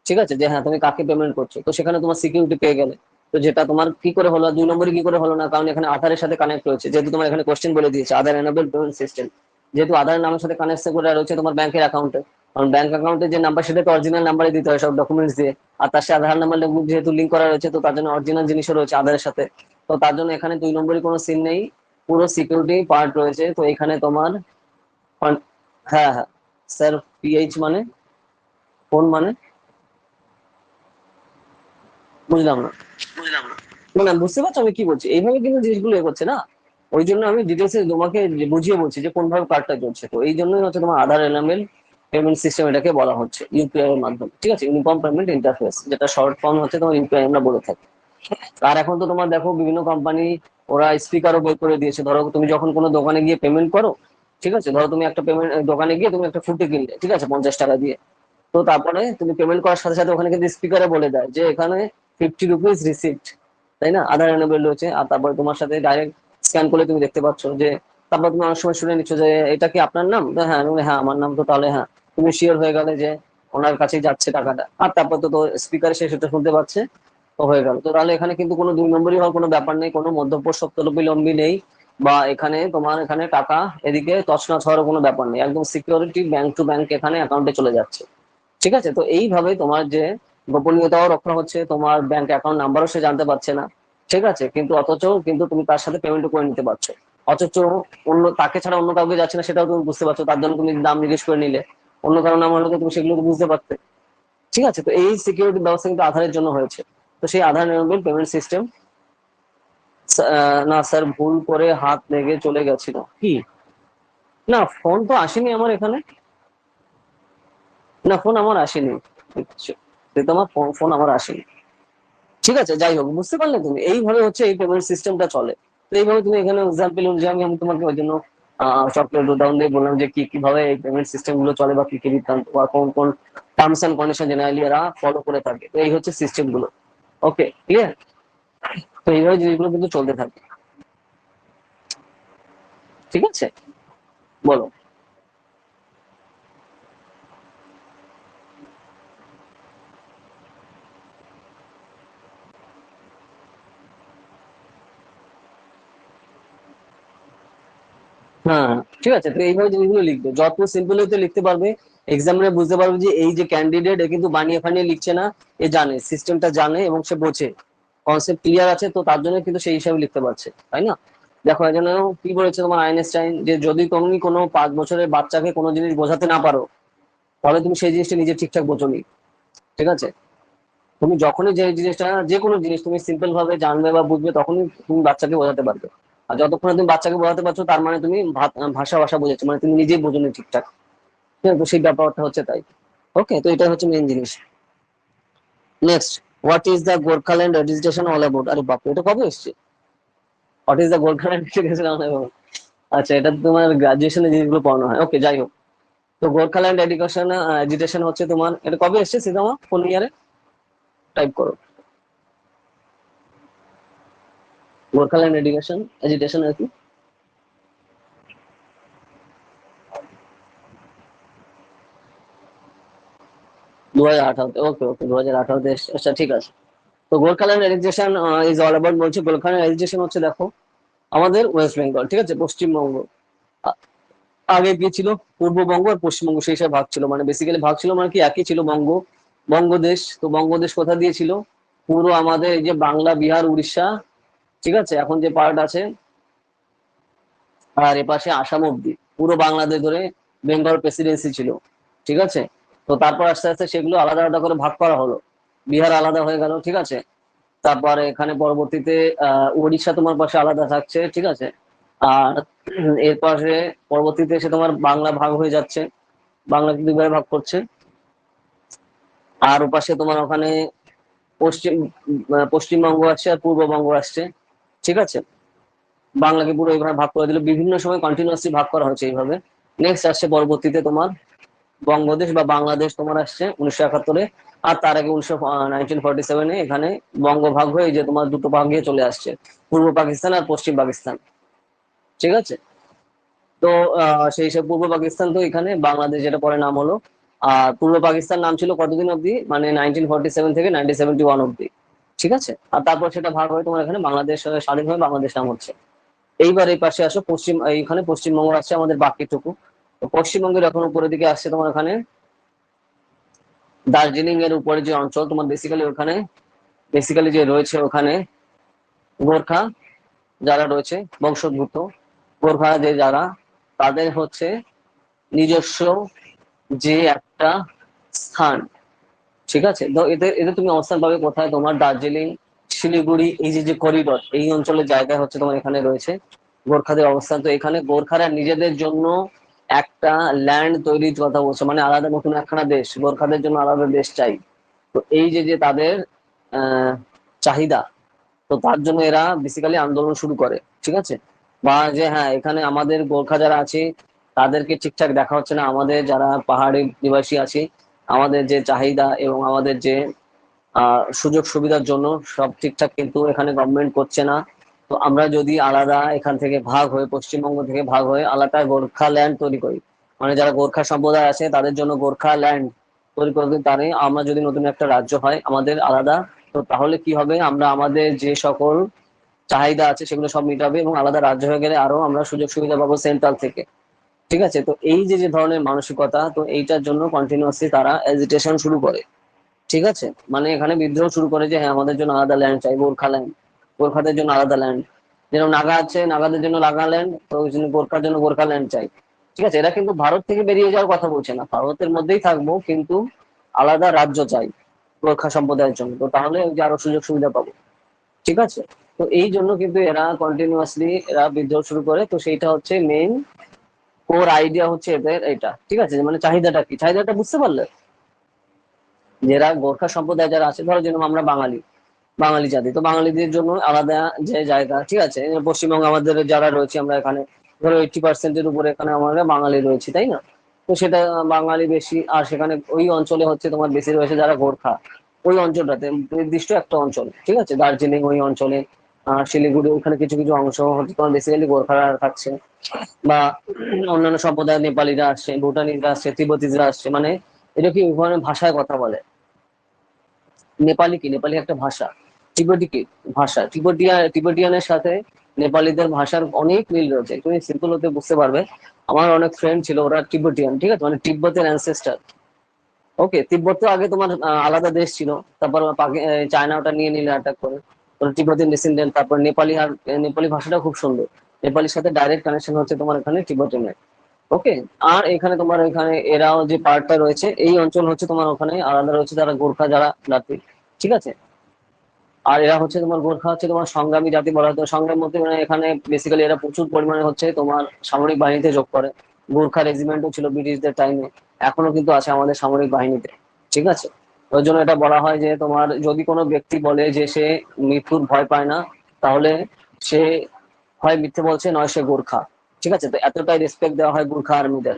ঠিক আছে, যে হ্যাঁ তুমি কাকে পেমেন্ট করছো, তো সেখানে তোমার সিকিউরিটি পেয়ে গেলে। তো যেটা তোমার কি করে হলো, 2 নম্বরই কি করে হলো না, কারণ এখানে আধারের সাথে কানেক্ট রয়েছে, যেহেতু তোমার এখানে কোশ্চেন বলে দিয়েছে আধার এনাবেল পেমেন্ট সিস্টেম, যেহেতু আধার নামের সাথে কানেক্ট করে রয়েছে তোমার ব্যাংকের অ্যাকাউন্টে, কারণ ব্যাংক অ্যাকাউন্টে যে নাম্বার সেটা তো অরিজিনাল নাম্বারে দিতে হয় সব ডকুমেন্টস দিয়ে, আর তার সাথে আধার নাম্বার যেহেতু লিঙ্ক করা রয়েছে তো তার জন্য অরিজিনাল জিনিসও রয়েছে আধারের সাথে, তো তার জন্য এখানে 2 নম্বরই কোনো সিন নেই, পুরো সিকিউরিটি পার্ট রয়েছে। তো এখানে তোমার হ্যাঁ হ্যাঁ স্যার, পিএইচ মানে ফোন মানে, বুঝলাম না, না বুঝতে পারছো আমি কি বলছি, এইভাবে কিন্তু জিনিসগুলো এগোচ্ছে না, ওই জন্য আমি ডিটেলসে তোমাকে বুঝিয়ে বলছি যে কোন ভাবে কার্ডটা চলছে, তো এই জন্যই হচ্ছে তোমার আধার এনামেল পেমেন্ট সিস্টেম এটাকে বলা হচ্ছে ইউপিআই এর মাধ্যমে, ঠিক আছে, ইউনিফর্ম পেমেন্ট ইন্টারফেস, যেটা শর্ট ফর্ম হচ্ছে তোমার ইউপিআই আমরা বলে থাকি। আর এখন তো তোমার দেখো বিভিন্ন কোম্পানি ওরা স্পিকারও বের করে দিয়েছে, ধরো তুমি যখন কোনো দোকানে গিয়ে পেমেন্ট করো, ঠিক আছে, ধরো তুমি একটা পেমেন্ট দোকানে গিয়ে তুমি একটা ফুটে কিনলে, ঠিক আছে, 50 টাকা দিয়ে, তো তারপরে তুমি পেমেন্ট করার সাথে সাথে ওখানে কিন্তু স্পিকারে বলে দেয় যে এখানে 50 রুপিস রিসিপ্ট, তাই না, আধার এনেবল রয়েছে, আর তারপরে তোমার সাথে ডাইরেক্ট স্ক্যান করলে তুমি দেখতে পাচ্ছ যে, তারপর তুমি অনেক সময় শুনে নিচ্ছ যে এটা কি আপনার নাম, তো হ্যাঁ, আমি বলি, হ্যাঁ আমার নাম, তো তাহলে হ্যাঁ তুমি শিওর হয়ে গেলে যে ওনার কাছেই যাচ্ছে টাকাটা, আর তারপর তো স্পিকারে সে সেটা শুনতে পাচ্ছে, তো হয়ে গেল। তো তাহলে এখানে কিন্তু কোনো 2 নম্বরই হওয়ার কোনো ব্যাপার নেই, কোনো মধ্যস্বত্বলম্বী নেই, বা এখানে তোমার এখানে টাকা এদিকে তছনছ হওয়ার কোনো ব্যাপার নেই, একদম সিকিউরিটি ব্যাংক টু ব্যাংক এখানে অ্যাকাউন্টে চলে যাচ্ছে, ঠিক আছে। তো এইভাবে তোমার যে গোপনীয়তাও রক্ষা হচ্ছে, তোমার ব্যাংক অ্যাকাউন্ট নাম্বারও সে জানতে পারছে না, ঠিক আছে, কিন্তু অথচ কিন্তু তুমি তার সাথে পেমেন্ট করে নিতে পারছো, অথচ অন্য তাকে ছাড়া অন্য কাউকে যাচ্ছে না সেটাও তুমি বুঝতে পারছো, তার জন্য তুমি দাম জিজ্ঞেস করে নিলে, অন্য কারো নাম হলে তো তুমি সেগুলো তো বুঝতে পারতে, ঠিক আছে। তো এই সিকিউরিটি ব্যবস্থা কিন্তু আধারের জন্য হয়েছে। তো সেই আধার এনাবেল পেমেন্ট সিস্টেম, না স্যার ভুল করে হাত লেগে চলে গেছিল কি, না ফোন তো আসেনি আমার এখানে, না ফোন আমার আসেনি, সে তো আমার ফোন ফোন আমার আসেনি, ঠিক আছে, যাই হোক, বুঝতে পারলে তুমি, এইভাবে হচ্ছে এই পেমেন্ট সিস্টেমটা চলে। তো এইভাবে তুমি এখানে এক্সাম্পল অনুযায়ী আমি তোমাকে ওই জন্য চকলেট উদাহরণ দিয়ে বললাম যে কি কিভাবে এই পেমেন্ট সিস্টেম গুলো চলে, বা কি কি বৃত্তান্ত, বা কোন কোন টার্মস এন্ড কন্ডিশন জেনারেলি এরা ফলো করে থাকে, তো এই হচ্ছে সিস্টেম গুলো। ওকে, ক্লিয়ার? তো এইভাবে জিনিসগুলো কিন্তু চলতে থাকে। ঠিক আছে, বলো। হ্যাঁ, ঠিক আছে, তো এইভাবে জিনিসগুলো লিখবে, যত সিম্পল হতে লিখতে পারবে, এক্সামিনে বুঝতে পারবে যে এই যে ক্যান্ডিডেট এ কিন্তু বানিয়ে ফানিয়ে লিখছে না, এ জানে, সিস্টেমটা জানে এবং সে বোঝে, কনসেপ্ট ক্লিয়ার আছে, তো তার জন্য কিন্তু সেই হিসাবে লিখতে পারছে, তাই না? দেখো এখানে কি বলেছে তোমার আইনস্টাইন, যে যদি তুমি কোনো 5 বছরের বাচ্চাকে কোনো জিনিস বোঝাতে না পারো, তাহলে তুমি সেই জিনিসটা নিজে ঠিকঠাক বোঝোনি। ঠিক আছে, তুমি যখনই যে জিনিসটা, যে কোনো জিনিস তুমি সিম্পল ভাবে জানবে বা বুঝবে, তখনই তুমি বাচ্চাকে বোঝাতে পারবে। আর যতক্ষণ তুমি বাচ্চাকে বোঝাতে পারছো, তার মানে তুমি ভাষা ভাষা বোঝাচ্ছ, মানে তুমি নিজেই বোঝোনি ঠিকঠাক। ঠিক আছে, তো সেই ব্যাপারটা হচ্ছে তাই। ওকে, তো এটা হচ্ছে মেইন জিনিস। Next, what is the Gorkhaland registration all about? আরে বাপ, এটা কবে এসছে? What is the Gorkhaland registration all about? আচ্ছা, এটা তো তোমার গ্রাজুয়েশনে জিনিসগুলো পড়ানো হয়। ওকে, যাই হোক। তো গোর্খাল্যান্ড এডুকেশন হচ্ছে তোমার, এটা কবে এসছে সীতামা, কোন ইয়ারে? টাইপ করো, গোর্খাল্যান্ড এডুকেশন আর কি। 2018, ওকে ওকে, 2018-তে এসছে, আচ্ছা ঠিক আছে। তো Gorkhaland registration is all about বলছে, গোর্খাল্যান্ড রেজিস্ট্রেশন হচ্ছে, দেখো আমাদের ওয়েস্ট বেঙ্গল, ঠিক আছে, পশ্চিমবঙ্গ। আ- আগে কি ছিল? পূর্ববঙ্গ আর পশ্চিমবঙ্গ, সেই হিসাবে ভাগ ছিল, মানে বেসিক্যালি ভাগ ছিল মানে কি, একই ছিল, বঙ্গদেশ। তো বঙ্গদেশ কোথা দিয়েছিল? পুরো আমাদের এই যে বাংলা, বিহার, উড়িষ্যা, ঠিক আছে, এখন যে পার্ট আছে, আর এপাশে আসাম অব্দি পুরো বাংলাদেশ ধরে বেঙ্গল প্রেসিডেন্সি ছিল। ঠিক আছে, তো তারপর আস্তে আস্তে সেগুলো আলাদা আলাদা করে ভাগ করা হলো, বিহার আলাদা হয়ে গেল, ঠিক আছে। তারপরে এখানে পরবর্তীতে উড়িষ্যা তোমার পাশে আলাদা থাকছে, ঠিক আছে। আর এর পাশে পরবর্তীতে এসে তোমার বাংলা ভাগ হয়ে যাচ্ছে, বাংলাকে দুইভাবে ভাগ করছে। আর ওপাশে তোমার ওখানে পশ্চিম পশ্চিমবঙ্গ আসছে আর পূর্ববঙ্গ আসছে, ঠিক আছে। বাংলাকে পুরো এইভাবে ভাগ করে দিল, বিভিন্ন সময় কন্টিনিউয়াসলি ভাগ করা হচ্ছে এইভাবে। নেক্সট আসছে পরবর্তীতে তোমার বঙ্গদেশ বা বাংলাদেশ তোমার আসছে 1971-এ। আর তার আগে 1947-এ এখানে বঙ্গ ভাগ হয়ে এই যে তোমার দুটো ভাগে চলে আসছে, পূর্ব পাকিস্তান আর পশ্চিম পাকিস্তান। ঠিক আছে, তো সেই সব পূর্ব পাকিস্তান তো এখানে বাংলাদেশ, যেটা পরে নাম হলো। আর পূর্ব পাকিস্তান নাম ছিল কতদিন অব্দি, মানে 1947 থেকে 1971 অব্দি। ঠিক আছে, আর তারপর সেটা ভাগ হয়ে তোমার এখানে বাংলাদেশ স্বাধীন হয়ে বাংলাদেশ নাম হচ্ছে। এইবার এই পাশে আসো, এইখানে পশ্চিমবঙ্গ আসছে আমাদের বাকিটুকু। তো পশ্চিমবঙ্গের এখন উপরের দিকে আসছে তোমার এখানে দার্জিলিং এর উপরে যে অঞ্চল তোমার, বেসিক্যালি যে রয়েছে ওখানে গোর্খা যারা রয়েছে বংশোদ্ভূত, গোর্খা যে যারা, তাদের হচ্ছে নিজস্ব যে একটা স্থান। ঠিক আছে, তো এতে এতে তুমি অবস্থান পাবে কোথায়? তোমার দার্জিলিং, শিলিগুড়ি, এই যে যে করিডোর, এই অঞ্চলের জায়গায় হচ্ছে তোমার এখানে রয়েছে গোর্খাদের অবস্থান। তো এখানে গোর্খারা নিজেদের জন্য একটা ল্যান্ড তৈরির কথা বলছে, মানে আলাদা নতুন একখানা দেশ, গোর্খাদের জন্য আলাদা দেশ চাই। তো এই যে যে তাদের আহ চাহিদা, তো তার জন্য এরা বেসিক্যালি আন্দোলন শুরু করে। ঠিক আছে, বা যে হ্যাঁ, এখানে আমাদের গোর্খা যারা আছে তাদেরকে ঠিকঠাক দেখা হচ্ছে না, আমাদের যারা পাহাড়ি নিবাসী আছি, আমাদের যে চাহিদা এবং আমাদের যে সুযোগ সুবিধার জন্য সব ঠিকঠাক কিন্তু এখানে গভর্নমেন্ট করছে না। তো আমরা যদি আলাদা এখান থেকে ভাগ হয়ে, পশ্চিমবঙ্গ থেকে ভাগ হয়ে আলাদা গোর্খা ল্যান্ড তৈরি করি, মানে যারা গোর্খা সম্প্রদায় আছে তাদের জন্য গোর্খা ল্যান্ড তৈরি করে দিই, তারে আমরা যদি নতুন একটা রাজ্য হয় আমাদের আলাদা, তো তাহলে কি হবে, আমরা আমাদের যে সকল চাহিদা আছে সেগুলো সব মিটাবে, এবং আলাদা রাজ্য হয়ে গেলে আরো আমরা সুযোগ সুবিধা পাবো সেন্ট্রাল থেকে। ঠিক আছে, তো এই যে যে ধরনের মানসিকতা, তো এইটার জন্য কন্টিনিউয়াসলি তারা এজিটেশন শুরু করে। ঠিক আছে, মানে এখানে বিদ্রোহ শুরু করে যে হ্যাঁ, আমাদের জন্য আলাদা ল্যান্ড চাই, গোর্খা ল্যান্ড, গোর্খাদের জন্য আলাদা ল্যান্ড। যেরকম নাগা আছে, নাগাদের জন্য নাগা ল্যান্ড, তো ওই জন্য গোর্খার জন্য গোর্খা ল্যান্ড চাই। ঠিক আছে, এরা কিন্তু ভারত থেকে বেরিয়ে যাওয়ার কথা বলছে না, ভারতের মধ্যেই থাকবো, কিন্তু আলাদা রাজ্য চাই গোর্খা সম্প্রদায়ের জন্য, তো তাহলে ওই যে আরো সুযোগ সুবিধা পাবো। ঠিক আছে, তো এই জন্য কিন্তু এরা কন্টিনিউয়াসলি এরা বিদ্রোহ শুরু করে, তো সেইটা হচ্ছে মেইন কোর আইডিয়া হচ্ছে এদের এটা। ঠিক আছে, মানে চাহিদাটা কি, চাহিদাটা বুঝতে পারলে? যারা গোর্খা সম্প্রদায় যারা আছে, ধরো যেরকম আমরা বাঙালি, বাঙালি জাতি, তো বাঙালিদের জন্য আলাদা যে জায়গা, ঠিক আছে, পশ্চিমবঙ্গে আমাদের যারা রয়েছে আমরা এখানে ধরো 80%-এর উপরে এখানে আমরা বাঙালি রয়েছি, তাই না? তো সেটা বাঙালি বেশি, আর সেখানে ওই অঞ্চলে হচ্ছে তোমার বেশি রয়েছে যারা গোর্খা, ওই অঞ্চলটাতে নির্দিষ্ট একটা অঞ্চল, ঠিক আছে, দার্জিলিং ওই অঞ্চলে, শিলিগুড়ি ওখানে কিছু কিছু অংশ হচ্ছে তোমার বেসিক্যালি গোর্খারা থাকছে, বা অন্যান্য সম্প্রদায়ের নেপালিরা আসছে, ভুটানিরা আসছে, তিব্বতিরা আসছে, মানে এটা কি ওখানে ভাষায় কথা বলে। নেপালি কি, নেপালি একটা ভাষা। তিব্বতি কি ভাষা, তিব্বতিয়ানের সাথে নেপালিদের ভাষার অনেক মিল রয়েছে, তুমি সিম্পল হতে বুঝতে পারবে। আমার অনেক ফ্রেন্ড ছিল ওরা তিব্বতিয়ান, ঠিক আছে, মানে তিব্বতের অ্যানসেস্টার। ওকে, তিব্বত তো আগে তোমার আলাদা দেশ ছিল, তারপর চায়না ওটা নিয়ে নিলে অ্যাটাক করে, তো তিব্বতের ডিসেন্ডেন্ট। তারপর নেপালি, আর নেপালি ভাষাটা খুব সুন্দর, নেপালির সাথে ডাইরেক্ট কানেকশন হচ্ছে তোমার এখানে তিব্বতিয়ানের। ওকে, আর এখানে তোমার এখানে এরাও যে পার্টটা রয়েছে, এই অঞ্চল হচ্ছে তোমার ওখানে আলাদা রয়েছে যারা গোর্খা যারা জাতি, ঠিক আছে। আর এরা হচ্ছে তোমার গোর্খা হচ্ছে তোমার সংগ্রামী জাতি বলা হতো, সংগ্রাম মধ্যে মানে এখানে বেসিক্যালি এরা প্রচুর পরিমাণে হচ্ছে তোমার সামরিক বাহিনীতে যোগ করে। গোর্খা রেজিমেন্টও ছিল ব্রিটিশদের টাইমে, এখনো কিন্তু আছে আমাদের সামরিক বাহিনীতে, ঠিক আছে। ওই জন্য এটা বলা হয় যে তোমার যদি কোনো ব্যক্তি বলে যে সে মৃত্যুর ভয় পায় না, তাহলে সে হয় মিথ্যে বলছে, নয় সে গোর্খা, ঠিক আছে। তো এতটাই রেসপেক্ট দেওয়া হয় গোর্খা আর্মিদের,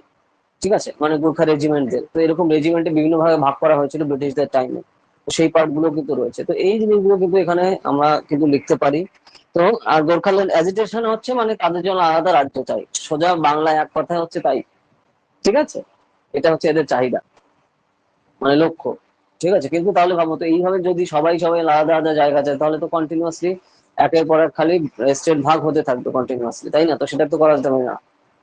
ঠিক আছে, মানে গোর্খা রেজিমেন্টদের। তো এরকম রেজিমেন্টে বিভিন্ন ভাগে ভাগ করা হয়েছিল ব্রিটিশদের টাইমে, তো সেই পার্ট গুলো কিন্তু রয়েছে। তো এই জিনিসগুলো কিন্তু এখানে আমরা কিন্তু লিখতে পারি। তো আর গোর্খাল্যান্ড এজিটেশন হচ্ছে মানে তাদের জন্য আলাদা রাজ্য চাই, সোজা বাংলায় এক কথায় হচ্ছে তাই, ঠিক আছে। এটা হচ্ছে এদের চাহিদা, মানে লক্ষ্য, ঠিক আছে। কিন্তু তাহলে ভাবো তো, এইভাবে যদি সবাই সবাই আলাদা আলাদা জায়গা চায়, তাহলে তো কন্টিনিউয়াসলি একের পর এক খালি স্টেট ভাগ হতে থাকবে কন্টিনিউয়াসলি, তাই না? তো সেটা তো করা যেতে পারে না।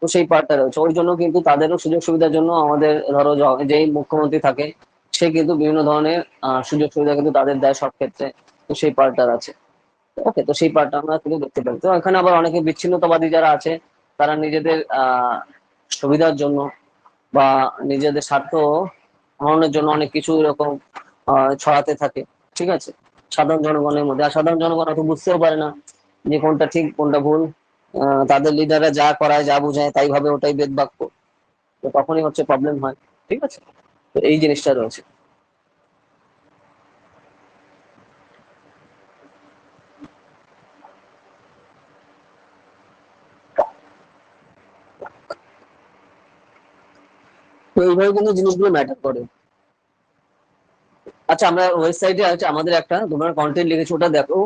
তো সেই পার্টটা রয়েছে, ওই জন্য কিন্তু তাদেরও সুযোগ সুবিধার জন্য আমাদের ধরো যেই মুখ্যমন্ত্রী থাকে, সে কিন্তু বিভিন্ন ধরনের সুযোগ সুবিধা কিন্তু তাদের দেয় সব ক্ষেত্রে। তো সেই পার্টটা আছে। ওকে, তো সেই পার্টটা আমরা কিন্তু দেখতে পাই। তো এখানে আবার অনেকে বিচ্ছিন্নতাবাদী যারা আছে, তারা নিজেদের সুবিধার জন্য বা নিজেদের স্বার্থ হরণের জন্য অনেক কিছু এরকম ছড়াতে থাকে, ঠিক আছে, সাধারণ জনগণের মধ্যে। আর সাধারণ জনগণ অত বুঝতেও পারে না যে কোনটা ঠিক কোনটা ভুল। তাদের লিডাররা যা করায় যা বুঝায় তাই ভাবে, ওটাই বেদ বাক্য। তো তখনই হচ্ছে প্রবলেম হয়, ঠিক আছে। তো এই জিনিসটা রয়েছে। তো এইভাবে কিন্তু জিনিসগুলো ম্যাটার করে। আচ্ছা, আমরা ওয়েবসাইটে আছে আমাদের একটা তোমরা কন্টেন্ট লিখেছো, ওটা দেখো,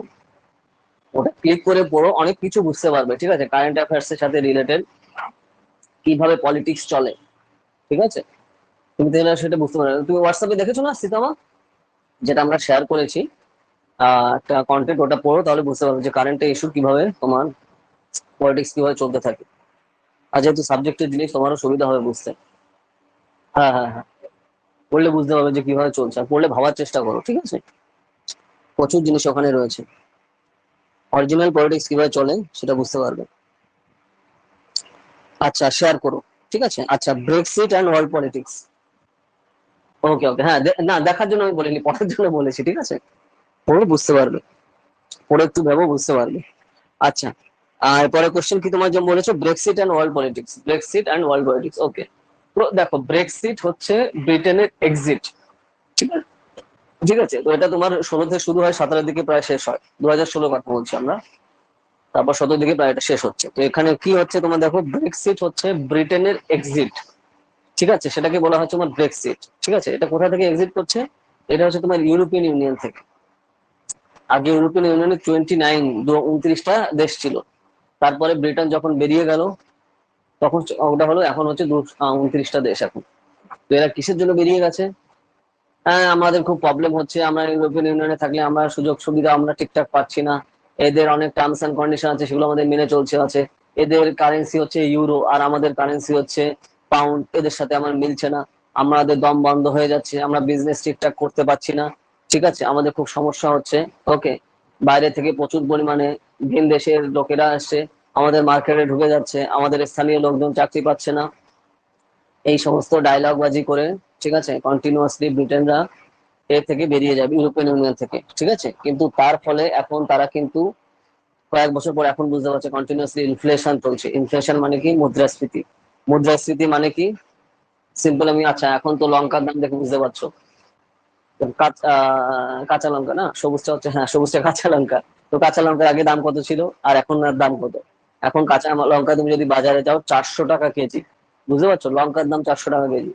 ওটা ক্লিক করে পড়ো, অনেক কিছু বুঝতে পারবে, ঠিক আছে, কারেন্ট অ্যাফেয়ার্স এর সাথে রিলেটেড কিভাবে পলিটিক্স চলে, ঠিক আছে। তুমি তাহলে সেটা বুঝতে পারবে। তুমি হোয়াটসঅ্যাপে দেখেছো না সীতামা, যেটা আমরা শেয়ার করেছি একটা কন্টেন্ট, ওটা পড়ো, তাহলে বুঝতে পারবে যে কারেন্ট ইস্যু কিভাবে তোমার পলিটিক্স কিভাবে চলতে থাকে। আর যেহেতু সাবজেক্টের জিনিস, তোমারও সুবিধা হবে বুঝতে। হ্যাঁ হ্যাঁ হ্যাঁ, পড়লে বুঝতে পারবে যে কিভাবে চলছে, আর পড়লে ভাবার চেষ্টা করো, ঠিক আছে। প্রচুর জিনিস ওখানে রয়েছে, অরিজিনাল পলিটিক্স কিভাবে চলে সেটা বুঝতে পারবে। আচ্ছা, শেয়ার করো, ঠিক আছে। আচ্ছা, ব্রেক্সিট অ্যান্ড ওয়ার্ল্ড পলিটিক্স। ওকে ওকে, হ্যাঁ, না দেখার জন্য আমি বলিনি, পড়ার জন্য বলেছি, ঠিক আছে। পড়ে বুঝতে পারবে, পড়ে একটু ভেবো বুঝতে পারবে। আচ্ছা, আর পরে কোশ্চেন কি তোমার, যেমন বলেছো Brexit and world politics, Brexit and world politics. Okay, তো দেখো, ব্রেক্সিট হচ্ছে ব্রিটেনের এক্সিট, ঠিক আছে। ঠিক আছে, তো এটা তোমার 16 থেকে শুরু হয়, 17 দিকে প্রায় শেষ হয়, 2016 কথা বলছি আমরা। তারপর 17 দিকে প্রায় এটা শেষ হচ্ছে। তো এখানে কি হচ্ছে তোমার, দেখো, ব্রেক্সিট হচ্ছে ব্রিটেনের এক্সিট, ঠিক আছে, সেটাকে বলা হচ্ছে তোমার ব্রেক্সিট, ঠিক আছে। এটা কোথা থেকে এক্সিট করছে, এটা হচ্ছে তোমার ইউরোপিয়ান ইউনিয়ন থেকে। আগে ইউরোপিয়ান ইউনিয়নে 29টা দেশ ছিল, তারপরে ব্রিটেন যখন বেরিয়ে গেল, তখন ওটা হলো, এখন হচ্ছে 29টা দেশ এখন। তো এরা কিসের জন্য বেরিয়ে গেছে? হ্যাঁ, আমাদের খুব প্রবলেম হচ্ছে, আমরা ইউরোপিয়ান ইউনিয়নে থাকলে আমরা সুযোগ সুবিধা আমরা ঠিকঠাক পাচ্ছি না, এদের অনেক টার্মস এন্ড কন্ডিশন আছে, সেগুলো আমাদের মেনে চলছে আছে। এদের কারেন্সি হচ্ছে ইউরো, আর আমাদের কারেন্সি হচ্ছে পাউন্ড, এদের সাথে আমার মিলছে না, আমাদের দম বন্ধ হয়ে যাচ্ছে, আমরা বিজনেস ঠিকঠাক করতে পারছি না, ঠিক আছে, আমাদের খুব সমস্যা হচ্ছে। ওকে, বাইরে থেকে প্রচুর পরিমাণে ভিন দেশের লোকেরা আসছে, আমাদের মার্কেটে ঢুকে যাচ্ছে, আমাদের স্থানীয় লোকজন চাকরি পাচ্ছে না। এই সমস্ত ডায়লগ বাজি করে, ঠিক আছে, কন্টিনিউয়াসলি ব্রিটেনরা এর থেকে বেরিয়ে যাবে, ইউরোপিয়ান ইউনিয়ন থেকে, ঠিক আছে। কিন্তু তার ফলে এখন তারা কিন্তু কয়েক বছর পর এখন বুঝতে পারছে কন্টিনিউয়াসলি ইনফ্লেশন চলছে। ইনফ্লেশন মানে কি? মুদ্রাস্ফীতি। মুদ্রাস্ফীতি মানে কি? সিম্পল, আমি, আচ্ছা, এখন তো লঙ্কার দাম দেখে বুঝতে পারছো, কাঁচা লঙ্কা না, সবুজটা হচ্ছে, হ্যাঁ সবুজটা কাঁচা লঙ্কা। তো কাঁচা লঙ্কার আগে দাম কত ছিল, আর এখন দাম কত? এখন কাঁচা লঙ্কা তুমি যদি বাজারে যাও, 400 টাকা কেজি, বুঝতে পারছো, লঙ্কার দাম 400 টাকা কেজি।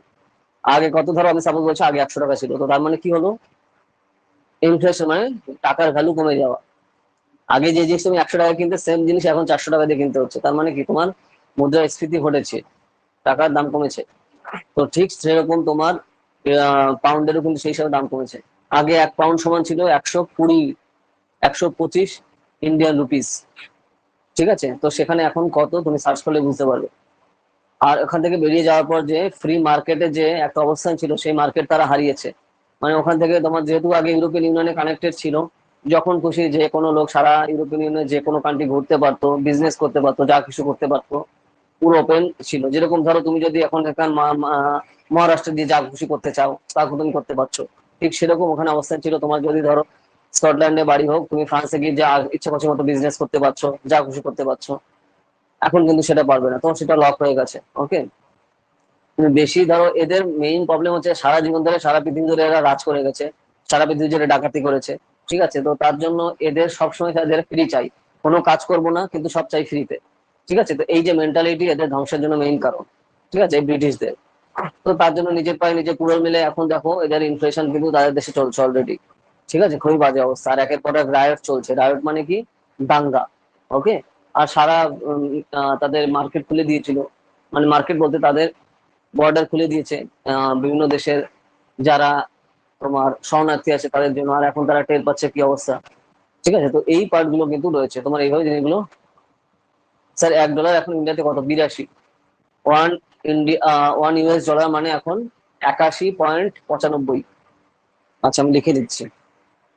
আগে কত, ধরো আমি সাপোজ বলছি আগে 100 টাকা ছিল, তো তার মানে কি হলো? ইনফ্লেশন মানে টাকার ভ্যালু কমে যাওয়া। আগে যে জিনিস তুমি 100 টাকা কিনতে, সেম জিনিস এখন 400 টাকা দিয়ে কিনতে হচ্ছে। তার মানে কি, তোমার মুদ্রাস্ফীতি ঘটেছে, টাকার দাম কমেছে। তো ঠিক সেরকম তোমার পাউন্ডেরও কিন্তু সেই হিসাবে দাম কমেছে। আগে 1 পাউন্ড সমান ছিল 120, 125 ইন্ডিয়ান রুপিস। ঠিক আছে, তো সেখানে এখন কত তুমি সার্চ করলে বুঝতে পারবে। আর ওখান থেকে বেরিয়ে যাওয়ার পর যে ফ্রি মার্কেটে যে একটা অবস্থান ছিল, সেই মার্কেট তারা হারিয়েছে। মানে ওখান থেকে তোমার যেহেতু আগে ইউরোপিয়ান ইউনিয়নে কানেক্টেড ছিল, যখন খুশি যে কোনো লোক সারা ইউরোপিয়ান ইউনিয়নের যে কোনো কান্ট্রি ঘুরতে পারতো, বিজনেস করতে পারতো, যা কিছু করতে পারতো, পুরো ওপেন ছিল। যেরকম ধরো তুমি যদি এখন এখান মহারাষ্ট্রে দিয়ে যা খুশি করতে চাও, তা তুমি করতে পারছো। ঠিক সেরকম ওখানে অবস্থান ছিল। তোমার যদি ধরো স্কটল্যান্ডে বাড়ি হোক, তুমি ফ্রান্সে গিয়ে যা ইচ্ছা খুশি মতো বিজনেস করতে পারছো, যা খুশি করতে পারছো। এখন কিন্তু সেটা পারবে না, তোমার সেটা লক হয়ে গেছে। ওকে, বেশি ধরো এদের মেইন প্রবলেম হচ্ছে সারা জীবন ধরে, সারা পৃথিবী ধরে এরা রাজ করে গেছে, সারা পৃথিবী জুড়ে ডাকাতি করেছে। ঠিক আছে, তো তার জন্য এদের সবসময় তাদের ফ্রি চাই, কোনো কাজ করবো না কিন্তু সব চাই ফ্রিতে। ঠিক আছে, তো এই যে মেন্টালিটি এদের ধ্বংসের জন্য মেইন কারণ। ঠিক আছে, এই ব্রিটিশদের। তো তার জন্য নিজের পায়ে নিজে কুড়োল মিলে এখন দেখো এদের ইনফ্লেশন কিন্তু তাদের দেশে চলছে অলরেডি। ঠিক আছে, খুবই বাজে অবস্থা। আর একের পর এক রায়ট চলছে। রায়ট মানে কি, দাঙ্গা। ওকে, আর সারা তাদের মার্কেট খুলে দিয়েছিল। মানে মার্কেট বলতে তাদের বর্ডার খুলে দিয়েছে বিভিন্ন দেশের যারা তোমার শরণার্থী আছে তাদের জন্য। আর এখন তারা টের পাচ্ছে কি অবস্থা। ঠিক আছে, তো এই পার্ট গুলো কিন্তু রয়েছে তোমার, এইভাবে জিনিসগুলো। স্যার $1 এখন ইন্ডিয়াতে কত, 82। ওয়ান ইন্ডিয়া 1 US ডলার মানে এখন 81.95। আচ্ছা, আমি লিখে দিচ্ছি।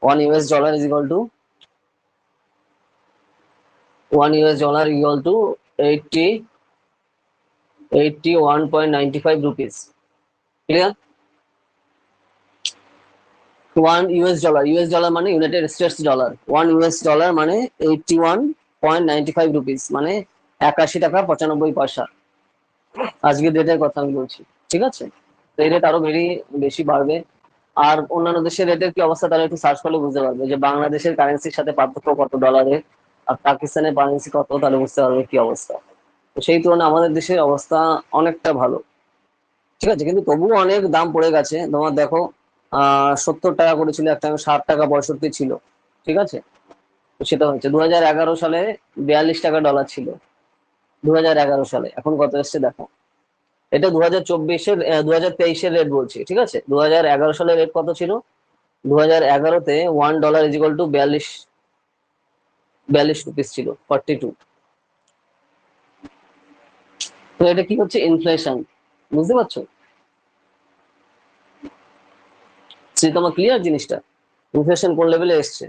1 US dollar is equal to 1 US dollar equal to 81.95 rupees. Clear? 1 US dollar, US dollar মানে United States dollar. 1 US dollar মানে 81.95 রুপিস, মানে 81 টাকা 95 পয়সা। আজকের ডেটের কথা আমি বলছি। ঠিক আছে, তো এই রেট আরো বেশি বাড়বে। আর অন্যান্য দেশের রেটের কি অবস্থা, তারা একটু সার্চ করলে বুঝতে পারবে যে বাংলাদেশের কারেন্সির সাথে পার্থক্য কত ডলারের, আর পাকিস্তানের কারেন্সি কত, তাহলে বুঝতে পারবে কি অবস্থা। তো সেই তুলনায় আমাদের দেশের অবস্থা অনেকটা ভালো। ঠিক আছে, কিন্তু তবুও অনেক দাম পড়ে গেছে। তোমার দেখো 70 টাকা করেছিল একটা, 60 টাকা 65 ছিল। ঠিক আছে, তো সেটা হচ্ছে 2011 সালে 42 টাকা ডলার ছিল। 2011 সালে, এখন কত এসছে দেখো। এটা 2024-এর 2023-এর রেট বলছি। ঠিক আছে, 2011 সালের রেট কত ছিল? 2011-তে $1 ইজ ইকুয়াল টু 42 রুপিস ছিল, 42। তো এটা কি হচ্ছে, ইনফ্লেশন। বুঝতে পারছো? সে তোমার ক্লিয়ার জিনিসটা, ইনফ্লেশন কোন লেভেলে এসছে।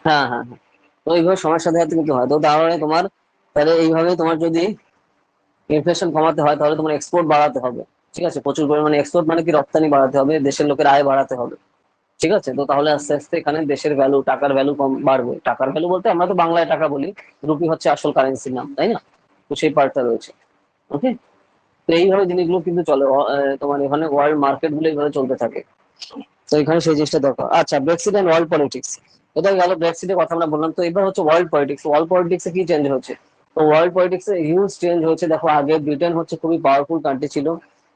হ্যাঁ, হ্যাঁ, হ্যাঁ। তো এইভাবে সময়ের সাথে সাথে কিন্তু হয়। তো তাহলে তোমার, তাহলে এইভাবে তোমার যদি ইনফ্লেশন কমাতে হয়, তাহলে তোমার এক্সপোর্ট বাড়াতে হবে। ঠিক আছে, প্রচুর পরিমাণে এক্সপোর্ট মানে কি, রপ্তানি বাড়াতে হবে, দেশের লোকের আয় বাড়াতে হবে। ঠিক আছে, তো তাহলে আস্তে আস্তে এখানে দেশের ভ্যালু, টাকার ভ্যালু কম বাড়বে। টাকার ভ্যালু বলতে আমরা তো বাংলায় টাকা বলি, রুপি হচ্ছে আসল কারেন্সির নাম, তাই না? তো সেই পার্টটা রয়েছে। ওকে, তো এইভাবে জিনিসগুলো কিন্তু চলে। তোমার এখানে ওয়ার্ল্ড মার্কেট গুলো এইভাবে চলতে থাকে। তো এখানে সেই জিনিসটা দরকার। আচ্ছা, ব্রেক্সিট এন্ড ওয়ার্ল্ড পলিটিক্স, এটা গেল ব্রেক্সিটের কথা আমরা বললাম। তো এবার হচ্ছে ওয়ার্ল্ড পলিটিক্স। ওয়ার্ল্ড পলিটিক্সে কি চেঞ্জ হচ্ছে? তো ওয়ার্ল্ড পলিটিক্সে হিউজ চেঞ্জ হচ্ছে। দেখো, আগে ব্রিটেন হচ্ছে খুবই পাওয়ারফুল কান্ট্রি ছিল।